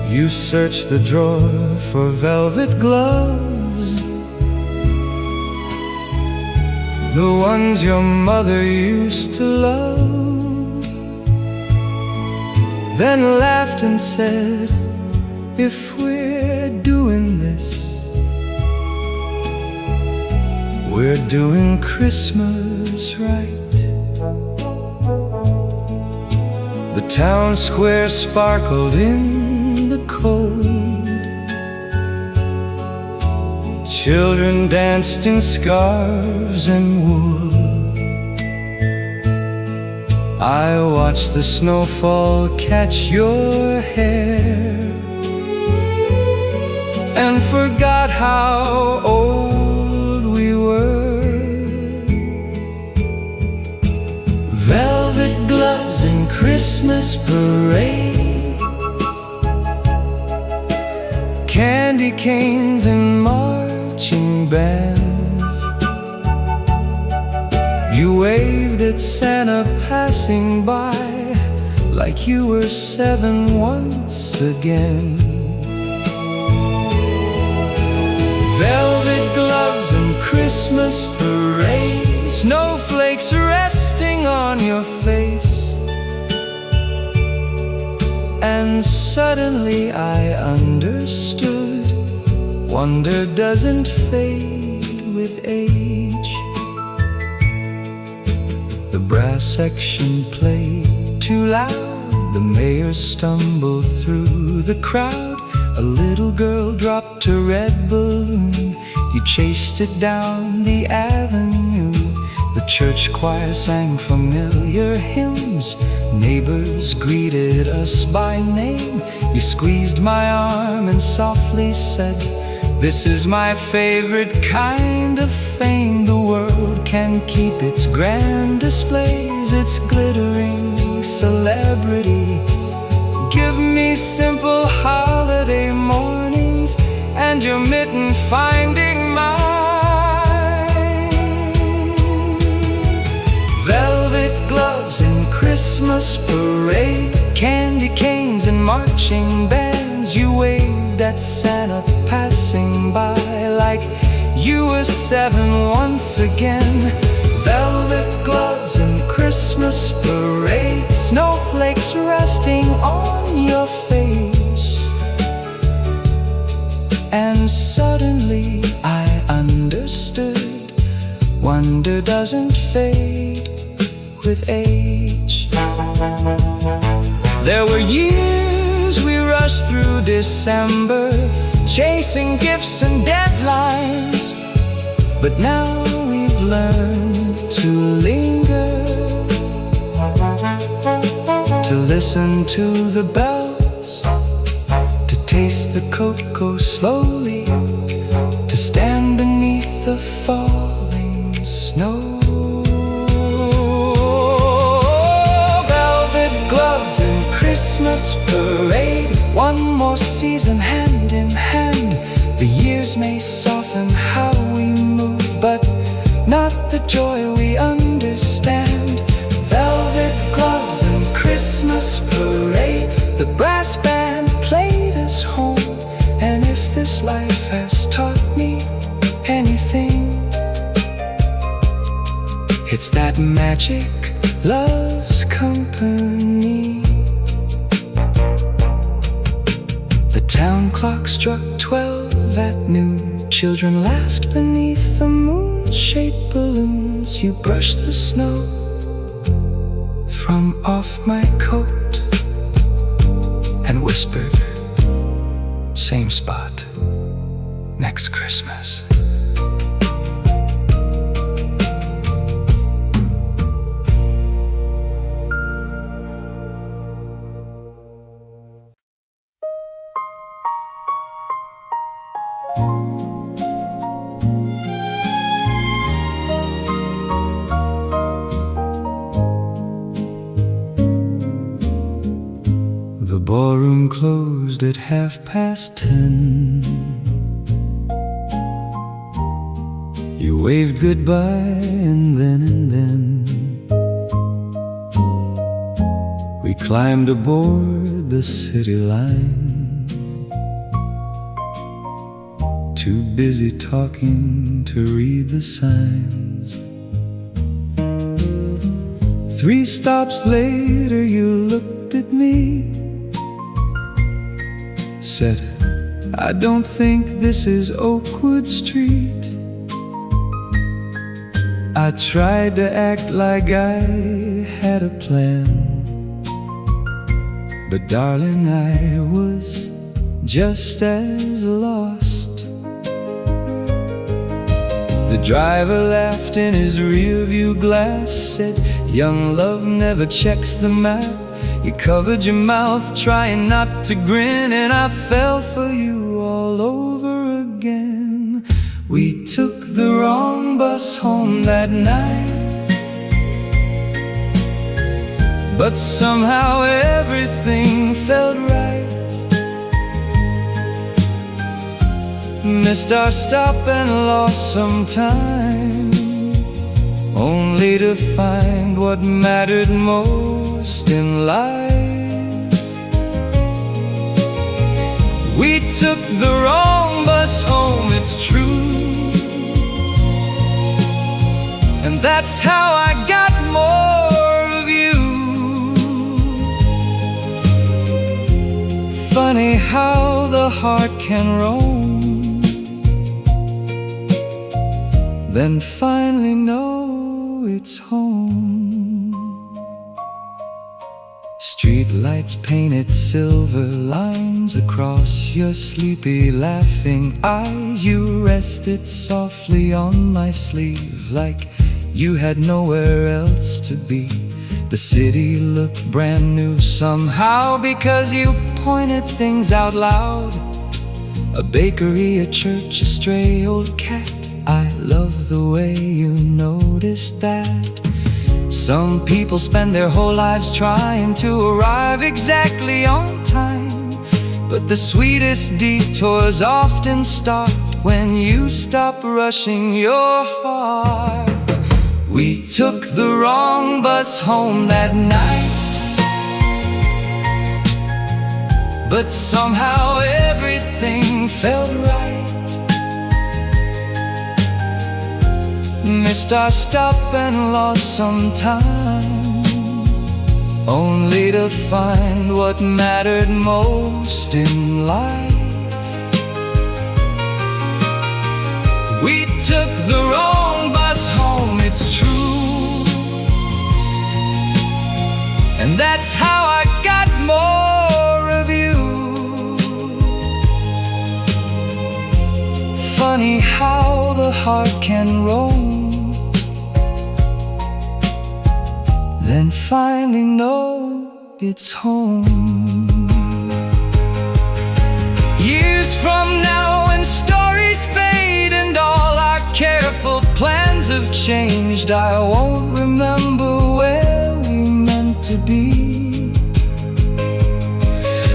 You searched the drawer for velvet gloves, the ones your mother used to love, then laughed and said, if we're doing this, we're doing Christmas right. The town square sparkled in the cold. Children danced in scarves and wool. I watched the snowfall catch your hair and forgot how old we were. Velvet gloves and Christmas parade, candy canes and marching bands. You waved at Santa passing by like you were 7 once again. Velvet gloves and Christmas parade, snowflakes resting on your face. And suddenly I understood, wonder doesn't fade with age. The brass section played too loud, the mayor stumbled through the crowd. A little girl dropped a red balloon, you chased it down the avenue. The church choir sang familiar hymns, neighbors greeted us by name. You squeezed my arm and softly said, "This is my favorite kind of fame. The world can keep its grand displays, its glittering celebrity. Give me simple holiday mornings and your mitten finding mine." Velvet gloves and Christmas parade, candy canes and marching bands. You waved at Santa passing by like you were 7 once again. Velvet gloves and Christmas parade, snowflakes resting on your face. And suddenly I understood, wonder doesn't fade with age. There were years we rushed through December, chasing gifts and deadlines. But now we've learned to linger, to listen to the bells, to taste the cocoa slowly, to stand beneath the falling snow. Velvet gloves and Christmas parade, one more season hand in hand. The years may soften how we move, but not the joy we understand. Velvet gloves and Christmas parade, the brass band played us home. And if this life has taught me anything, it's that magic loves company. The town clock struck 12 at noon. Children laughed beneath the moon-shaped balloons. You brushed the snow from off my coat and whispered, "Same spot next Christmas." The ballroom closed at 10:30. You waved goodbye and then we climbed aboard the city line. Too busy talking to read the signs. 3 stops later you looked at me, said, "I don't think this is Oakwood Street." I tried to act like I had a plan, But darling, I was just as lost. The driver laughed in his rearview glass, said, young love never checks the map. You covered your mouth trying not to grin, and I fell for you all over again. We took the wrong bus home that night, but somehow everything felt right. Missed our stop and lost some time, only to find what mattered most in life. We took the wrong bus home, it's true, and that's how I got more of you. Funny how the heart can roam, then finally know it's home. Street lights painted silver lines across your sleepy, laughing eyes. You rested softly on my sleeve like you had nowhere else to be. The city looked brand new somehow because you pointed things out loud. A bakery, a church, a stray old cat. I love the way you noticed that. Some people spend their whole lives trying to arrive exactly on time, but the sweetest detours often start when you stop rushing your heart. We took the wrong bus home that night, but somehow everything felt right. Missed our stop and lost some time, only to find what mattered most in life. We took the wrong bus home, it's true, and that's how I got more of you. Funny how the heart can roam, then finally know it's home. Years from now when stories fade and all our careful plans have changed, I won't remember where we meant to be.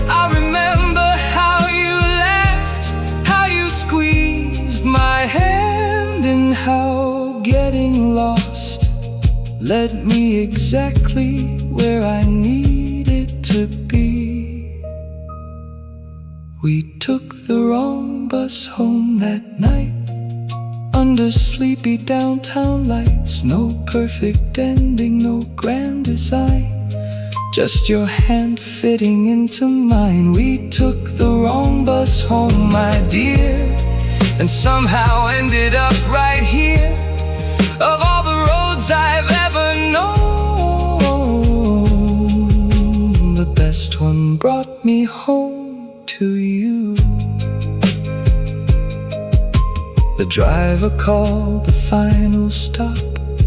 I remember how you laughed, how you squeezed my hand, and how getting lost led me exactly where I needed to be. We took the wrong bus home that night, under sleepy downtown lights. No perfect ending, no grand design, just your hand fitting into mine. We took the wrong bus home, my dear, and somehow ended up right here. Of all the roads I've ever known, the best one brought me home to you. The driver called the final stop.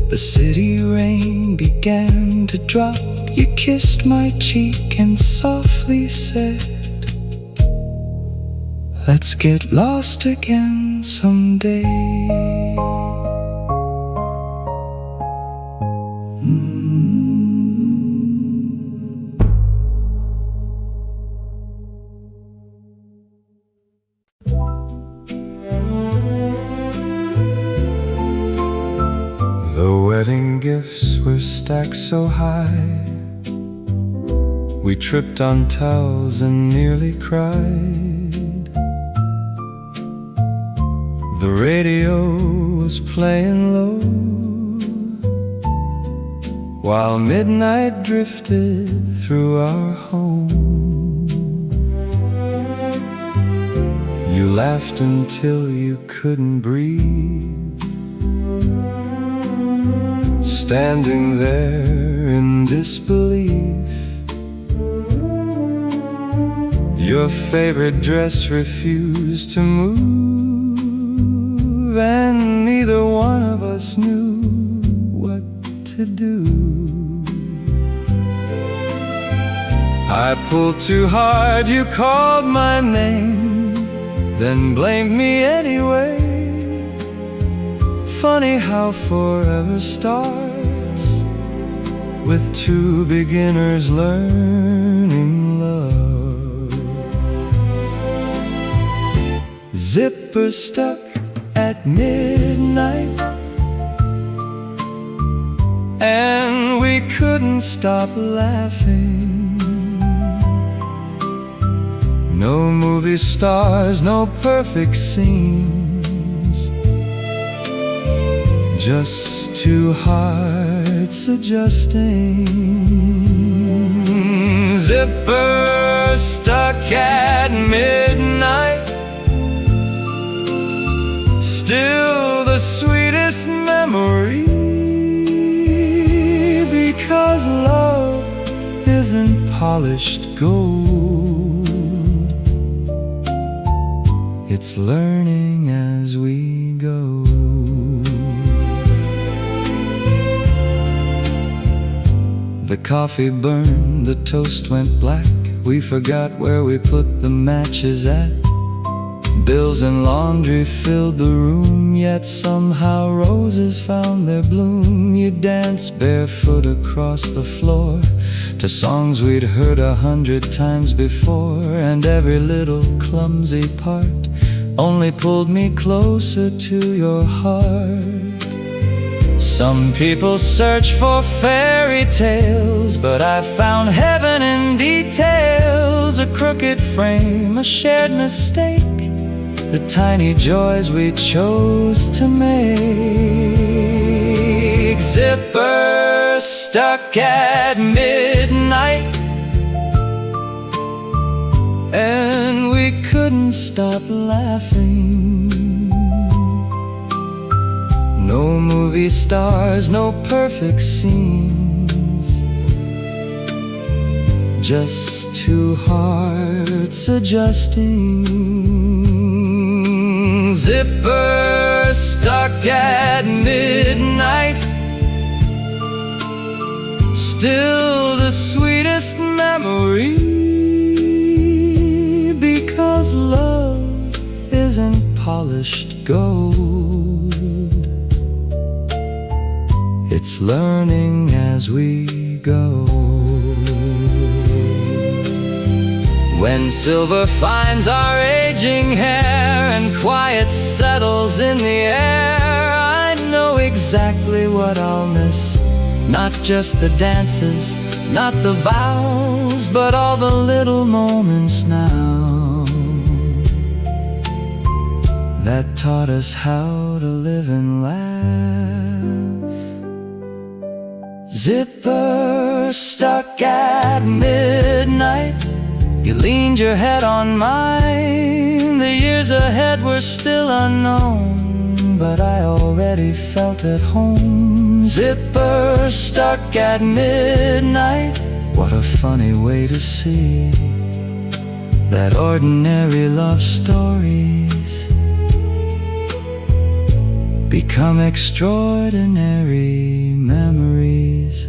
The city rain began to drop. You kissed my cheek and softly said, let's get lost again someday. The wedding gifts were stacked so high, we tripped on towels and nearly cried. The radio was playing low, while midnight drifted through our home. You laughed until you couldn't breathe, standing there in disbelief. Your favorite dress refused to move, and neither one of us knew what to do. I pulled too hard, you called my name, then blamed me anyway. Funny how forever starts with two beginners learning love. Zipper stuck at midnight, and we couldn't stop laughing. No movie stars, no perfect scenes, just two hearts adjusting. Zipper stuck at midnight, still the sweetest memory, because love isn't polished gold, it's learning as we go. The coffee burned, the toast went black. We forgot where we put the matches at. Bills and laundry filled the room, yet somehow roses found their bloom. You danced barefoot across the floor to songs we'd heard 100 times before, and every little clumsy part only pulled me closer to your heart. Some people search for fairy tales, but I found heaven in details. A crooked frame, a shared mistake, the tiny joys we chose to make. Zipper stuck at midnight, and we couldn't stop laughing. No movie stars, no perfect scenes, just two hearts adjusting. Zipper stuck at midnight, still the sweetest memory, because love isn't polished gold, it's learning as we go. When silver finds our aging hair and quiet settles in the air, I know exactly what I'll miss. Not just the dances, not the vows, but all the little moments now that taught us how to live and laugh. Zipper stuck at midnight, you leaned your head on mine. The years ahead were still unknown, but I already felt at home. Zipper stuck at midnight, what a funny way to see that ordinary love stories become extraordinary memories.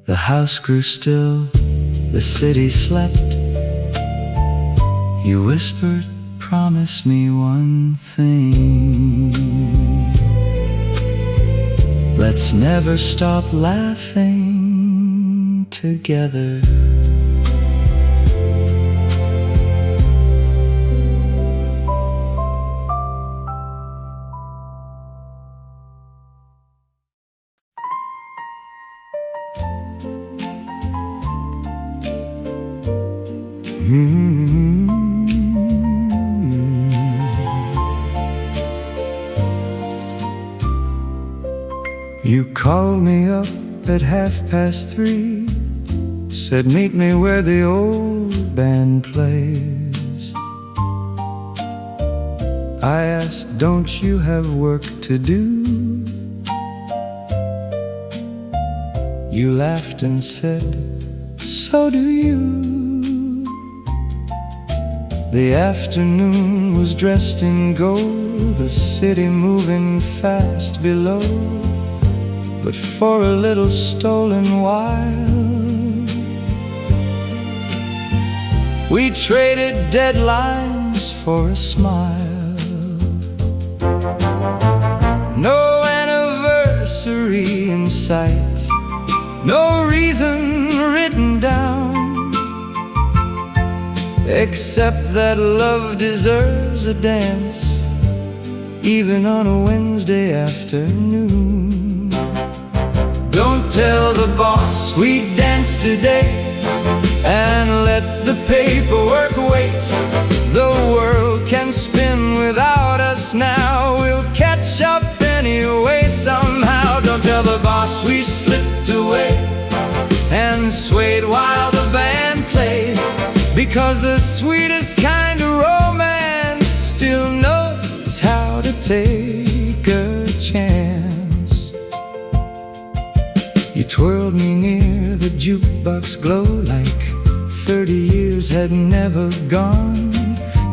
The house grew still, the city slept. You whispered, promise me one thing. Let's never stop laughing together. You called me up at 3:30, said meet me where the old band plays. I asked, don't you have work to do? You laughed and said, so do you. The afternoon was dressed in gold, the city moving fast below. But for a little stolen while, we traded deadlines for a smile. No anniversary in sight, no reason written down, except that love deserves a dance, even on a Wednesday afternoon. Don't tell the boss we danced today, and let the paperwork wait. The world can spin without us now, we'll catch up anyway somehow. Don't tell the boss we slipped away and swayed while the band played, because the sweetest kind of romance still knows how to take a chance. You twirled me near the jukebox glow like 30 years had never gone.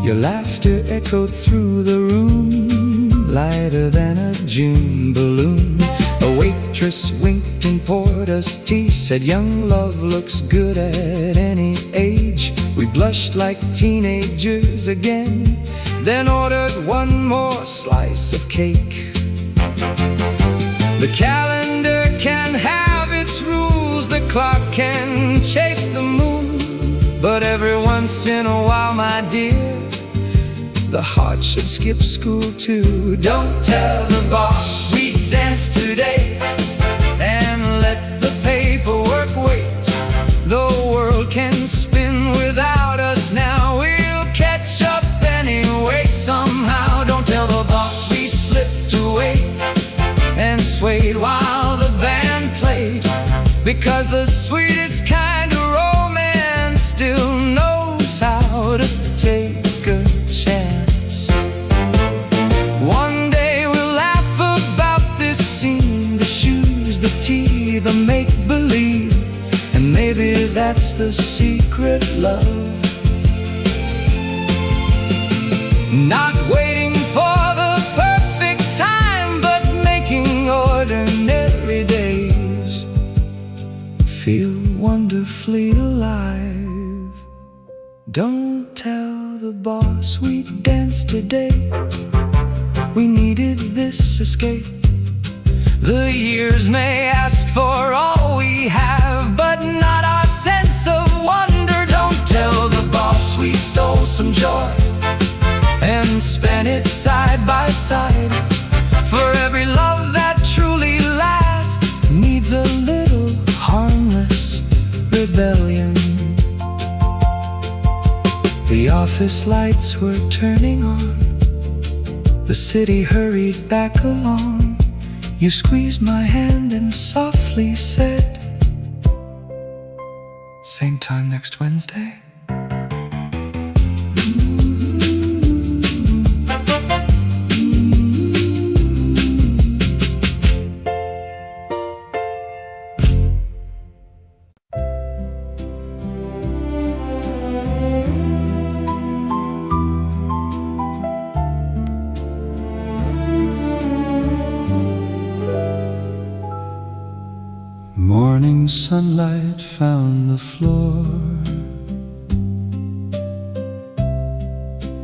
Your laughter echoed through the room, lighter than a June balloon. A waitress winked and poured us tea, said young love looks good at any age. We blushed like teenagers again, then ordered one more slice of cake. The calendar can have its rules, the clock can chase the moon, but every once in a while, my dear, the heart should skip school too. Don't tell the boss we danced today, and let the paperwork wait. The world can spin without us now, we'll catch up anyway somehow. Don't tell the boss we slipped away and swayed while the band played, because the sweetest kind of romance still knows how to take a chance. One day we'll laugh about this scene, the shoes, the tea, the make-believe, and maybe that's the secret, love. Not waiting for the perfect time, but making ordinary days feel wonderfully alive. Don't tell the boss we danced today, we needed this escape. The years may ask for all we have, but not our sense of wonder. Don't tell the boss we stole some joy and spent it side by side. For every love that truly lasts needs a little harmless rebellion. The office lights were turning on, the city hurried back along. You squeezed my hand and softly said, same time next Wednesday. Morning sunlight found the floor,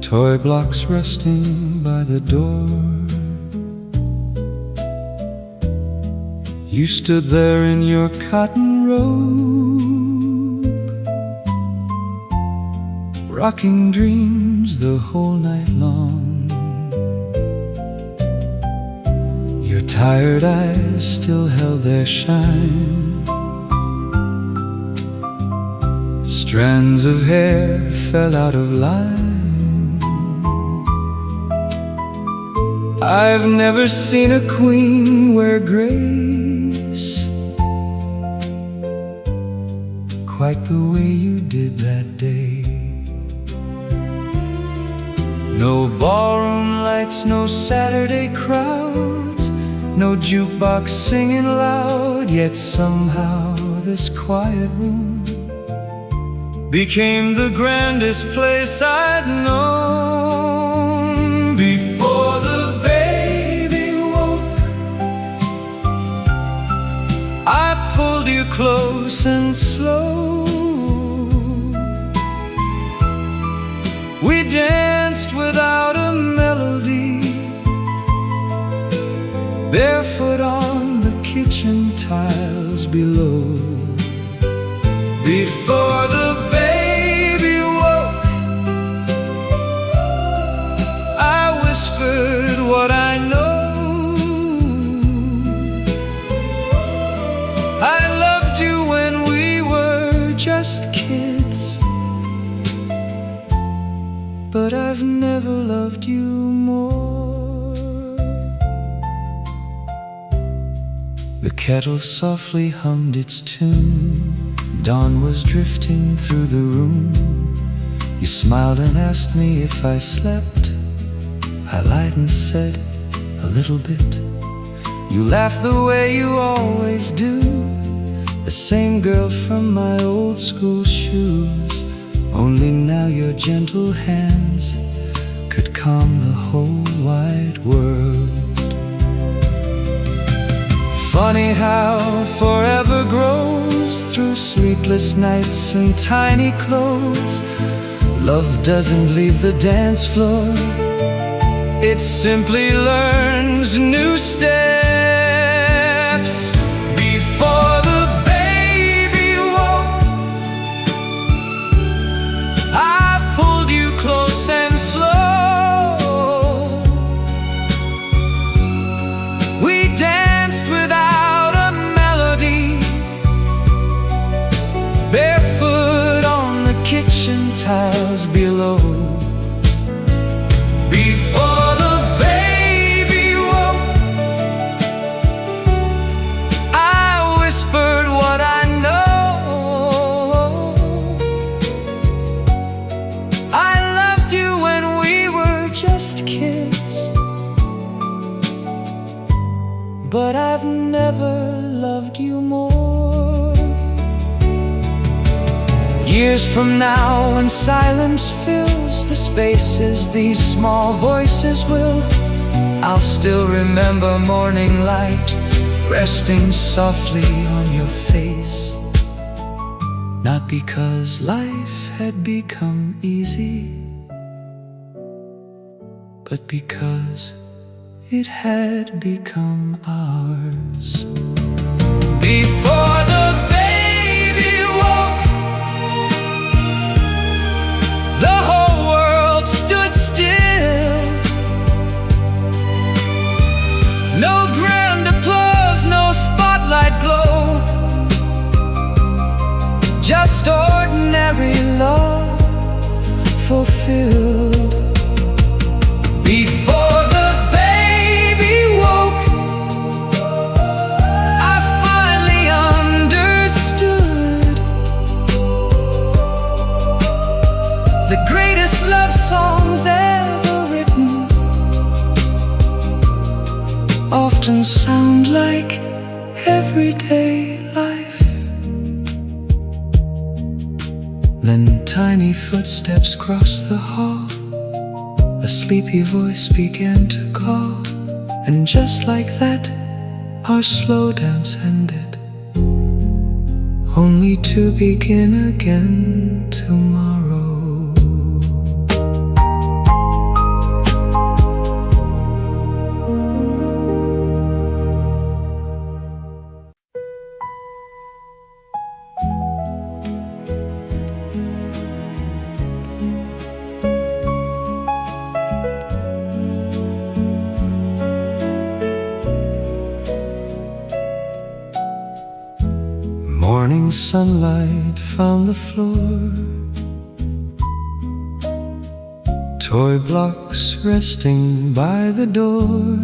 toy blocks resting by the door. You stood there in your cotton robe, rocking dreams the whole night long. Your tired eyes still held their shine, strands of hair fell out of line. I've never seen a queen wear grace quite the way you did that day. No ballroom lights, no Saturday crowds, no jukebox singing loud, yet somehow this quiet room became the grandest place I'd known. Before the baby woke, I pulled you close and slow. We danced without a melody, barefoot on the kitchen tiles below. Before the baby woke, I whispered what I know. I loved you when we were just kids, but I've never loved you more. The kettle softly hummed its tune. Dawn was drifting through the room. You smiled and asked me if I slept. I lied and said, a little bit. You laughed the way you always do, the same girl from my old school shoes. Only now your gentle hands could calm the whole wide world. Funny how forever grows through sleepless nights and tiny clothes. Love doesn't leave the dance floor, it simply learns new steps. Before the baby woke, I pulled you close and slow. We danced without a melody, barefoot on the kitchen tiles below. Before the baby woke, I whispered what I know. I loved you when we were just kids, but I've never loved you more. Years from now, when silence fills the spaces these small voices will, I'll still remember morning light resting softly on your face. Not because life had become easy, but because it had become ours. Before the baby woke, the whole world stood still. No grand applause, no spotlight glow, just ordinary love fulfilled. Before the baby woke, I finally understood the greatest love songs ever written often sound like everyday life. Then tiny footsteps crossed the hall, a sleepy voice began to call, and just like that, our slow dance ended, only to begin again tomorrow. Morning sunlight found the floor, toy blocks resting by the door.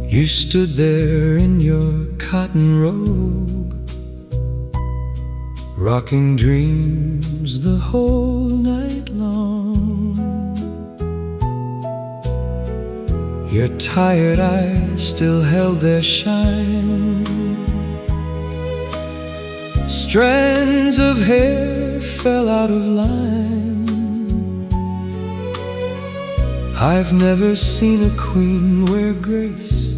You stood there in your cotton robe, rocking dreams the whole night long. Your tired eyes still held their shine. Strands of hair fell out of line. I've never seen a queen wear grace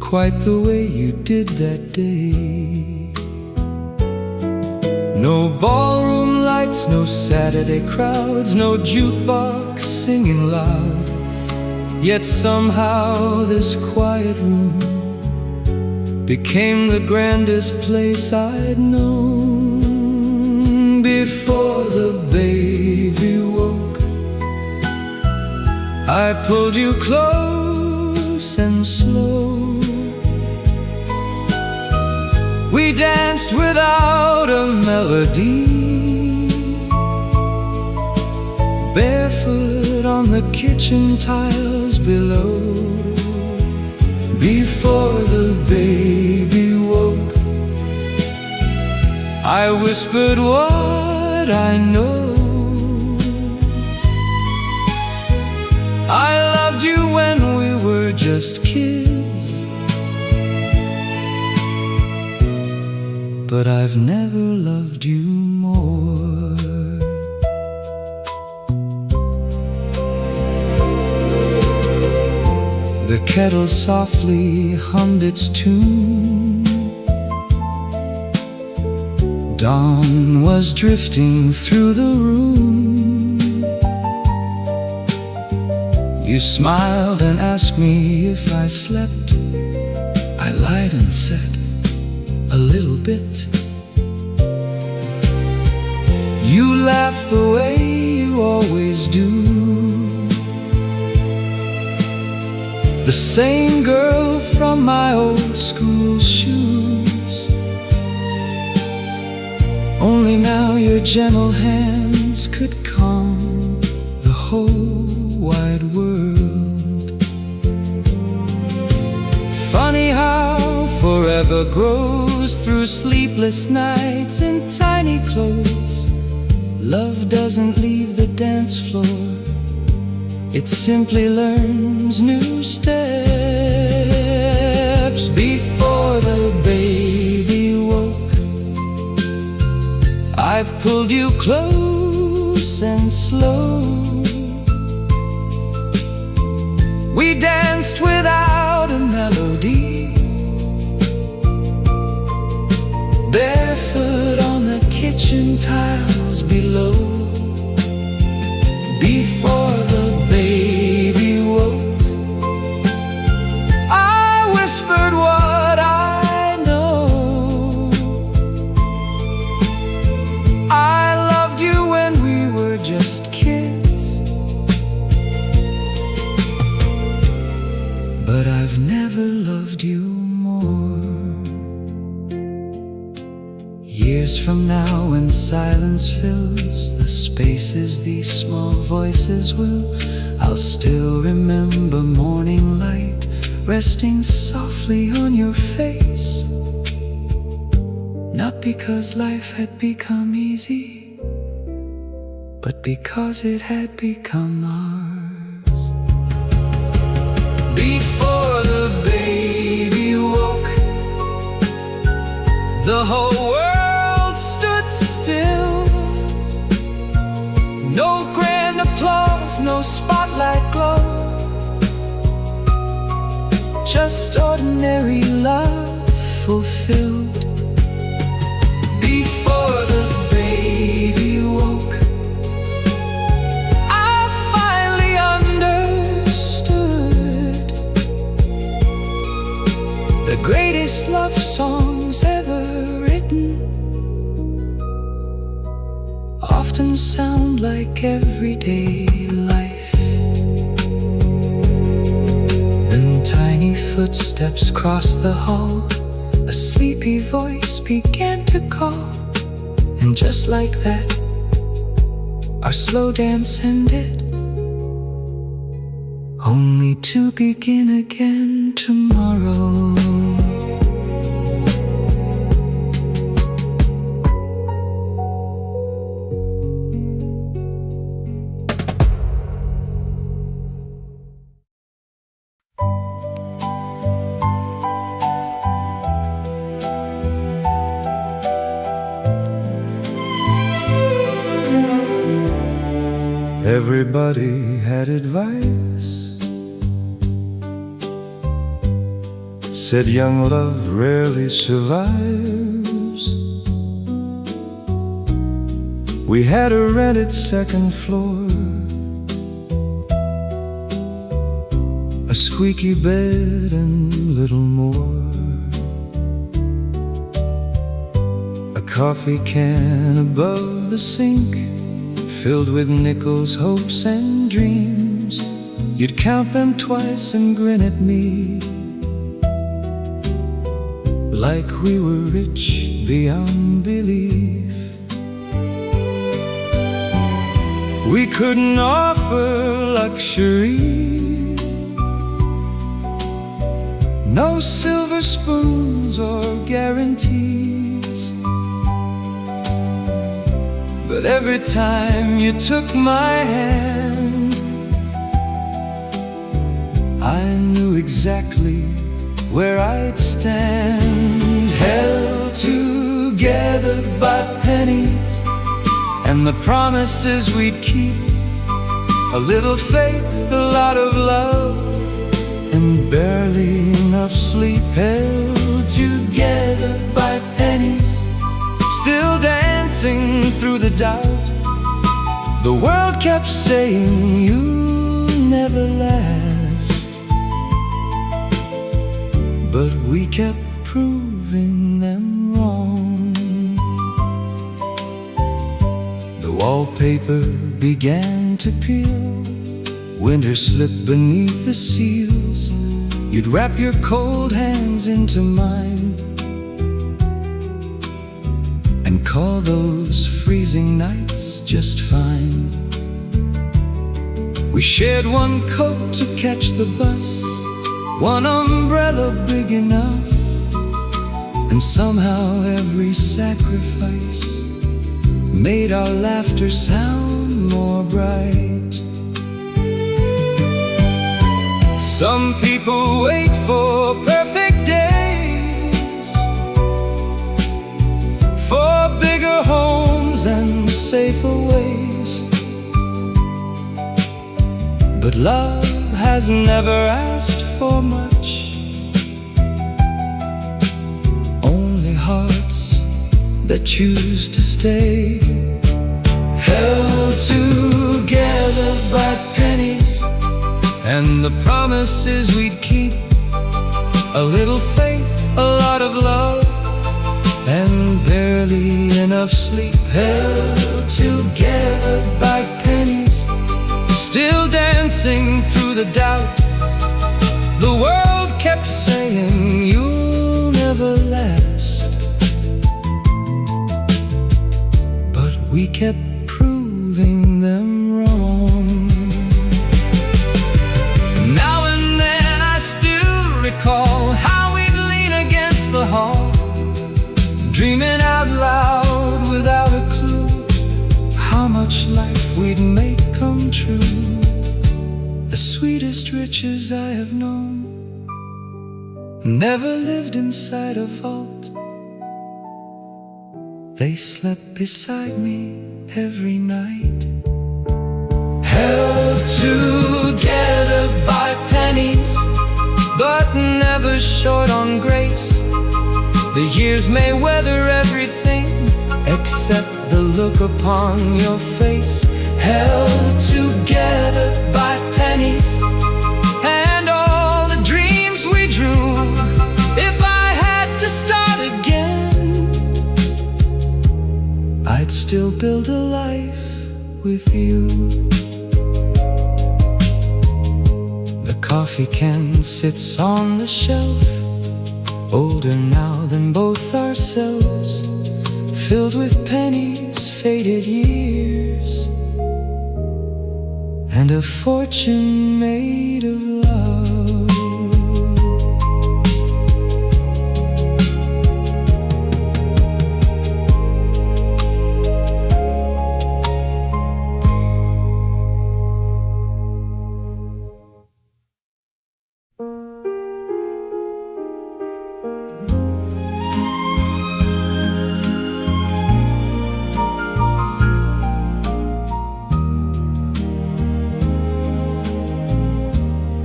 quite the way you did that day. No ballroom lights, no Saturday crowds, no jukebox singing loud. Yet somehow this quiet room became the grandest place I'd known. Before the baby woke, I pulled you close and slow. We danced without a melody, barefoot on the kitchen tiles below. Before the baby woke, I whispered what I know. I loved you when we were just kids, but I've never loved you more. The kettle softly hummed its tune. Dawn was drifting through the room. You smiled and asked me if I slept. I lied and said, a little bit. You laughed the way you always do. The same girl from my old school shoes. Only now your gentle hands could calm the whole wide world. Funny how forever grows through sleepless nights in tiny clothes. Love doesn't leave the dance floor, it simply learns new steps. Before the baby woke, I pulled you close and slow. We danced without a melody, barefoot on the kitchen tiles below. Before the baby woke, I whispered what I know. I loved you when we were just kids, but I've never loved you more. Years from now, when silence fills the spaces these small voices will, I'll still remember morning light resting softly on your face. Not because life had become easy, but because it had become ours. Before the baby woke, the whole world stood still. No grand applause, no spotlight glow, just ordinary love fulfilled. Before the baby woke, I finally understood the greatest love songs ever written often sound like everyday life. Then tiny footsteps crossed the hall, a sleepy voice began to call, and just like that, our slow dance ended, only to begin again tomorrow. everybody had advice. Said young love rarely survives. We had a rented second floor, a squeaky bed and little more, a coffee can above the sink filled with nickels, hopes and dreams. You'd count them twice and grin at me like we were rich beyond belief. We couldn't offer luxury, no silver spoons or guarantees. But every time you took my hand, I knew exactly where I'd stand. Held together by pennies and the promises we'd keep, a little faith, a lot of love, and barely enough sleep. Held together by pennies, still dancing through the doubt. The world kept saying you'll never last, but we kept proving them wrong. The wallpaper began to peel, winter slipped beneath the seals. You'd wrap your cold hands into mine and call those freezing nights just fine. We shared one coat to catch the bus, one umbrella big enough, and somehow every sacrifice made our laughter sound more bright. Some people wait for perfect days, for bigger homes and safer ways, but love has never asked for much, only hearts that choose to stay. Held together by pennies and the promises we'd keep, a little faith, a lot of love, and barely enough sleep. Held together by pennies, still dancing through the doubt. The world kept saying you'll never last, but we kept proving them wrong. Now and then I still recall how we'd lean against the hall, dreaming out loud without a clue how much life we'd make come true. The sweetest riches I have known never lived inside a vault. They slept beside me every night. Held together by pennies, but never short on grace. The years may weather everything except the look upon your face. Held together by pennies and all the dreams we drew. If I had to start again, I'd still build a life with you. The coffee can sits on the shelf, older now than both ourselves, filled with pennies, faded years, and a fortune made of love.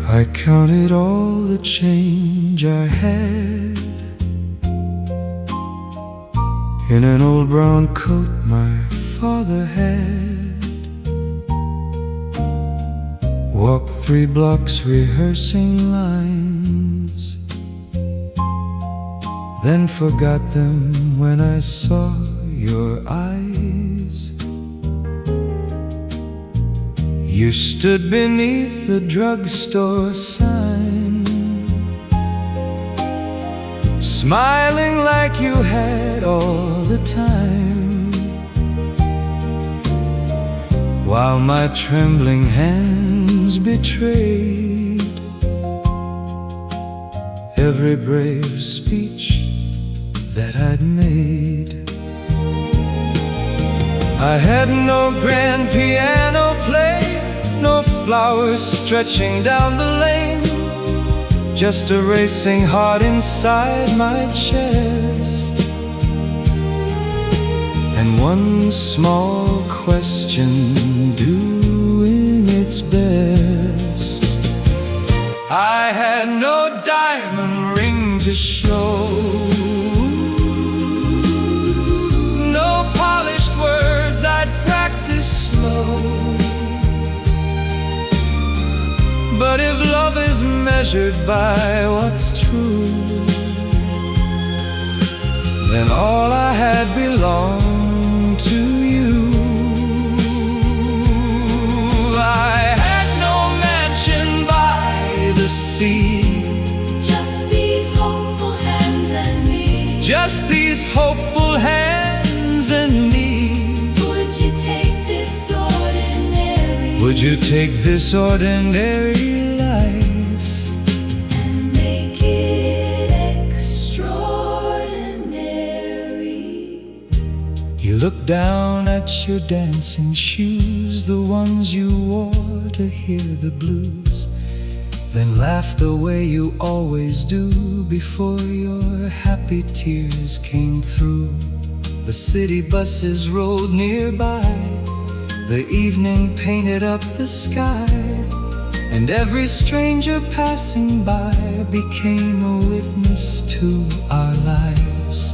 I counted all the change I had in an old brown coat my father had. Walked 3 blocks rehearsing lines, then forgot them when I saw your eyes. You stood beneath the drugstore sign, smiling like you had all the time, while my trembling hands betrayed every brave speech that I'd made. I had no grand piano play, no flowers stretching down the lane, just a racing heart inside my chest, and one small question doing its best. I had no diamond ring to show, no polished words I'd practice slowly. But if love is measured by what's true, then all I had belonged to you. I had no mansion by the sea, Just these hopeful hands and me. just these hopeful hands and me. Would you take this ordinary? Would you take this ordinary life And make it extraordinary? You look down at your dancing shoes, the ones you wore to hear the blues, then laugh the way you always do before your happy tears came through. The city buses rolled nearby, the evening painted up the sky, and every stranger passing by became a witness to our lives.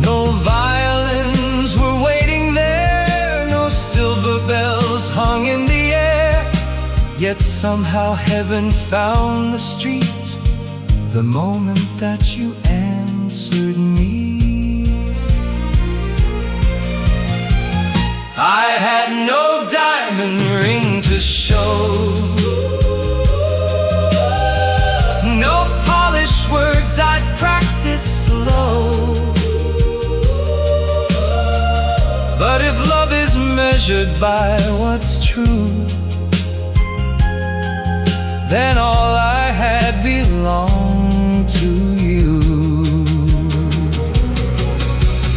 No violins were waiting there, no silver bells hung in the air, yet somehow heaven found the street the moment that you answered me. I had no diamond ring to show, no polished words I'd practice slow. But if love is measured by what's true, then all I had belonged to you.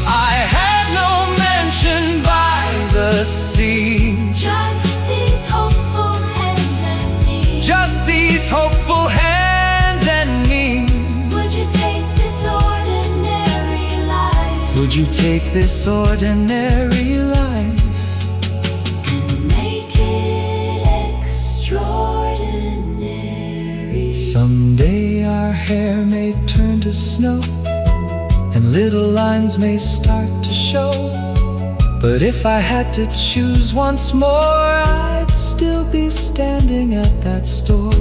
I had no mansion by the sea, Just these hopeful hands and me. just these hopeful hands and me. Would you take this ordinary life? Would you take this ordinary life And make it extraordinary? Someday our hair may turn to snow, and little lines may start to show. But if I had to choose once more, I'd still be standing at that store,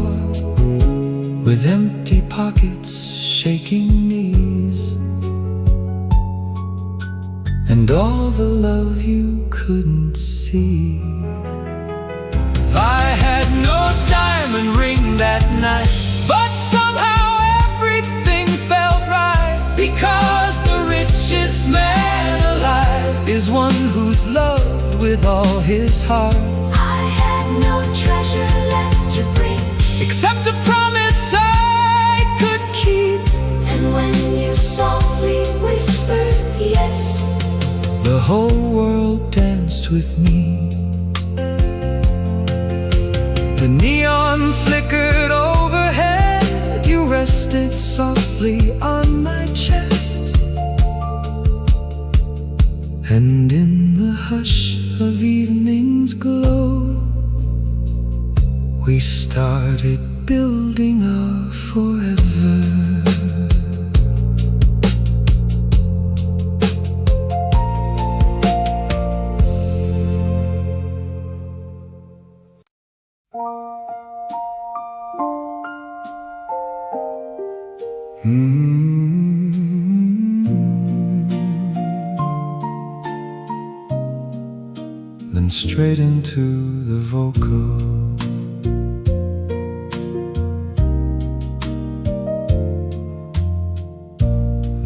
with empty pockets, shaking knees, and all the love you couldn't see. I had no diamond ring that night, but somehow everything felt right, because the richest man alive is one who's loved with all his heart. I had no treasure left to bring, Except a promise I could keep, and when you softly whispered yes, the whole world danced with me. The neon flickered overhead, you rested softly on my chest, and in the hush of evening's glow, we we started building our forever. Then straight into the vocal.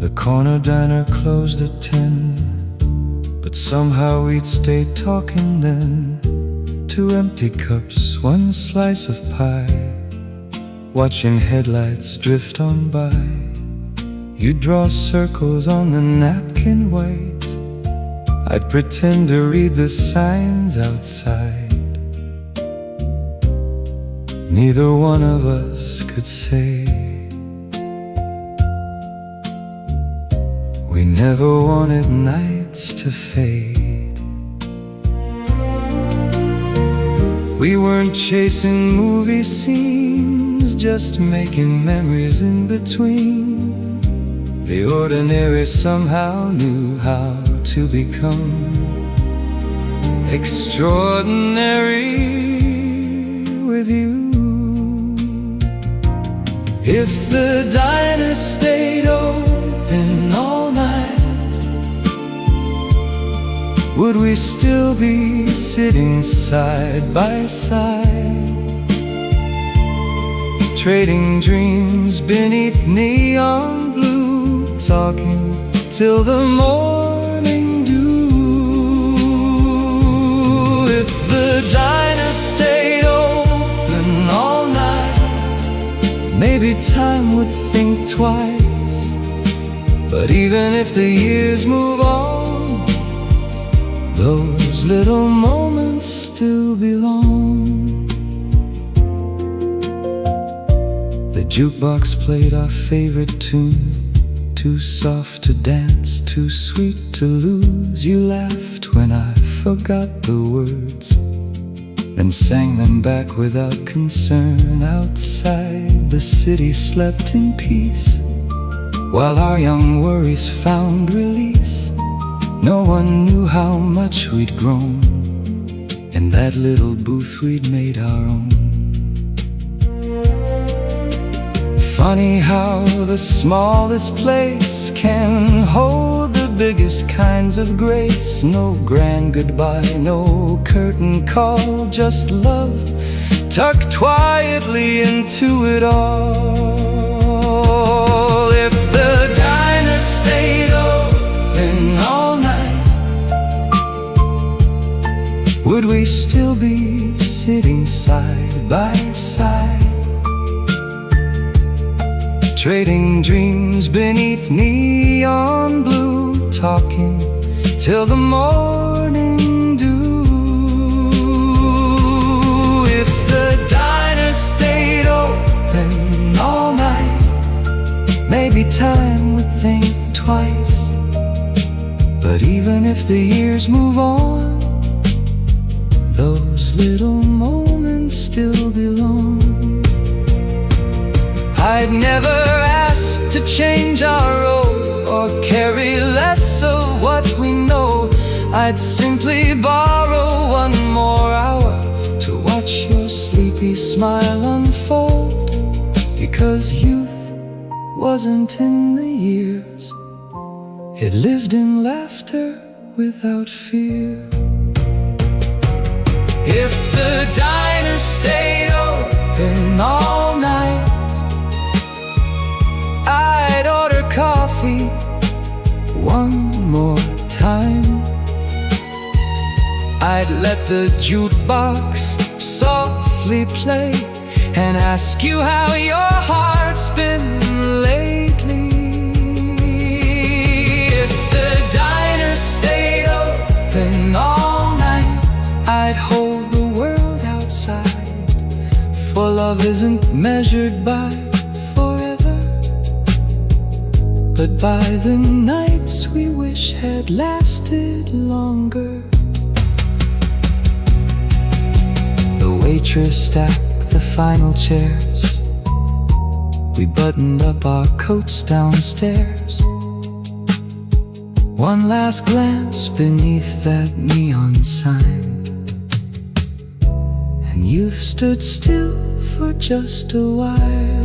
The corner diner closed at 10, but somehow we'd stay talking then. 2 empty cups, 1 slice of pie, watching headlights drift on by. You'd draw circles on the napkin white, I'd pretend to read the signs outside. Neither one of us could say we never wanted nights to fade. We weren't chasing movie scenes, just making memories in between. The ordinary somehow knew how to become extraordinary with you. If the diner stayed open all night, would we still be sitting side by side, trading dreams beneath neon blue, talking till the morning dew? If the diner stayed open all night, maybe time would think twice. But even if the years move on, those little moments still belong. The jukebox played our favorite tune, too soft to dance, too sweet to lose. You laughed when I forgot the words, then sang them back without concern. Outside, the city slept in peace, while our young worries found release. No one knew how much we'd grown in that little booth we'd made our own. Funny how the smallest place can hold the biggest kinds of grace. No grand goodbye, no curtain call, just love tucked quietly into it all. If the diner stayed open all night, would we still be sitting side by side, trading dreams beneath neon blue, talking till the morning dew? If the diner stayed open all night, maybe time would think twice. But even if the years move on, those little moments still belong. I'd never ask to change our road or carry less of what we know. I'd simply borrow 1 more hour to watch your sleepy smile unfold, because youth wasn't in the years, it lived in laughter without fear. If the diner stayed open all night, I'd order coffee 1 more time. I'd let the jukebox softly play and ask you how your heart's been lately. If the diner stayed open all night, I'd hold the world outside, for love isn't measured by but by the nights we wish had lasted longer. The waitress stacked the final chairs. We buttoned up our coats downstairs. One last glance beneath that neon sign, and you've stood still for just a while.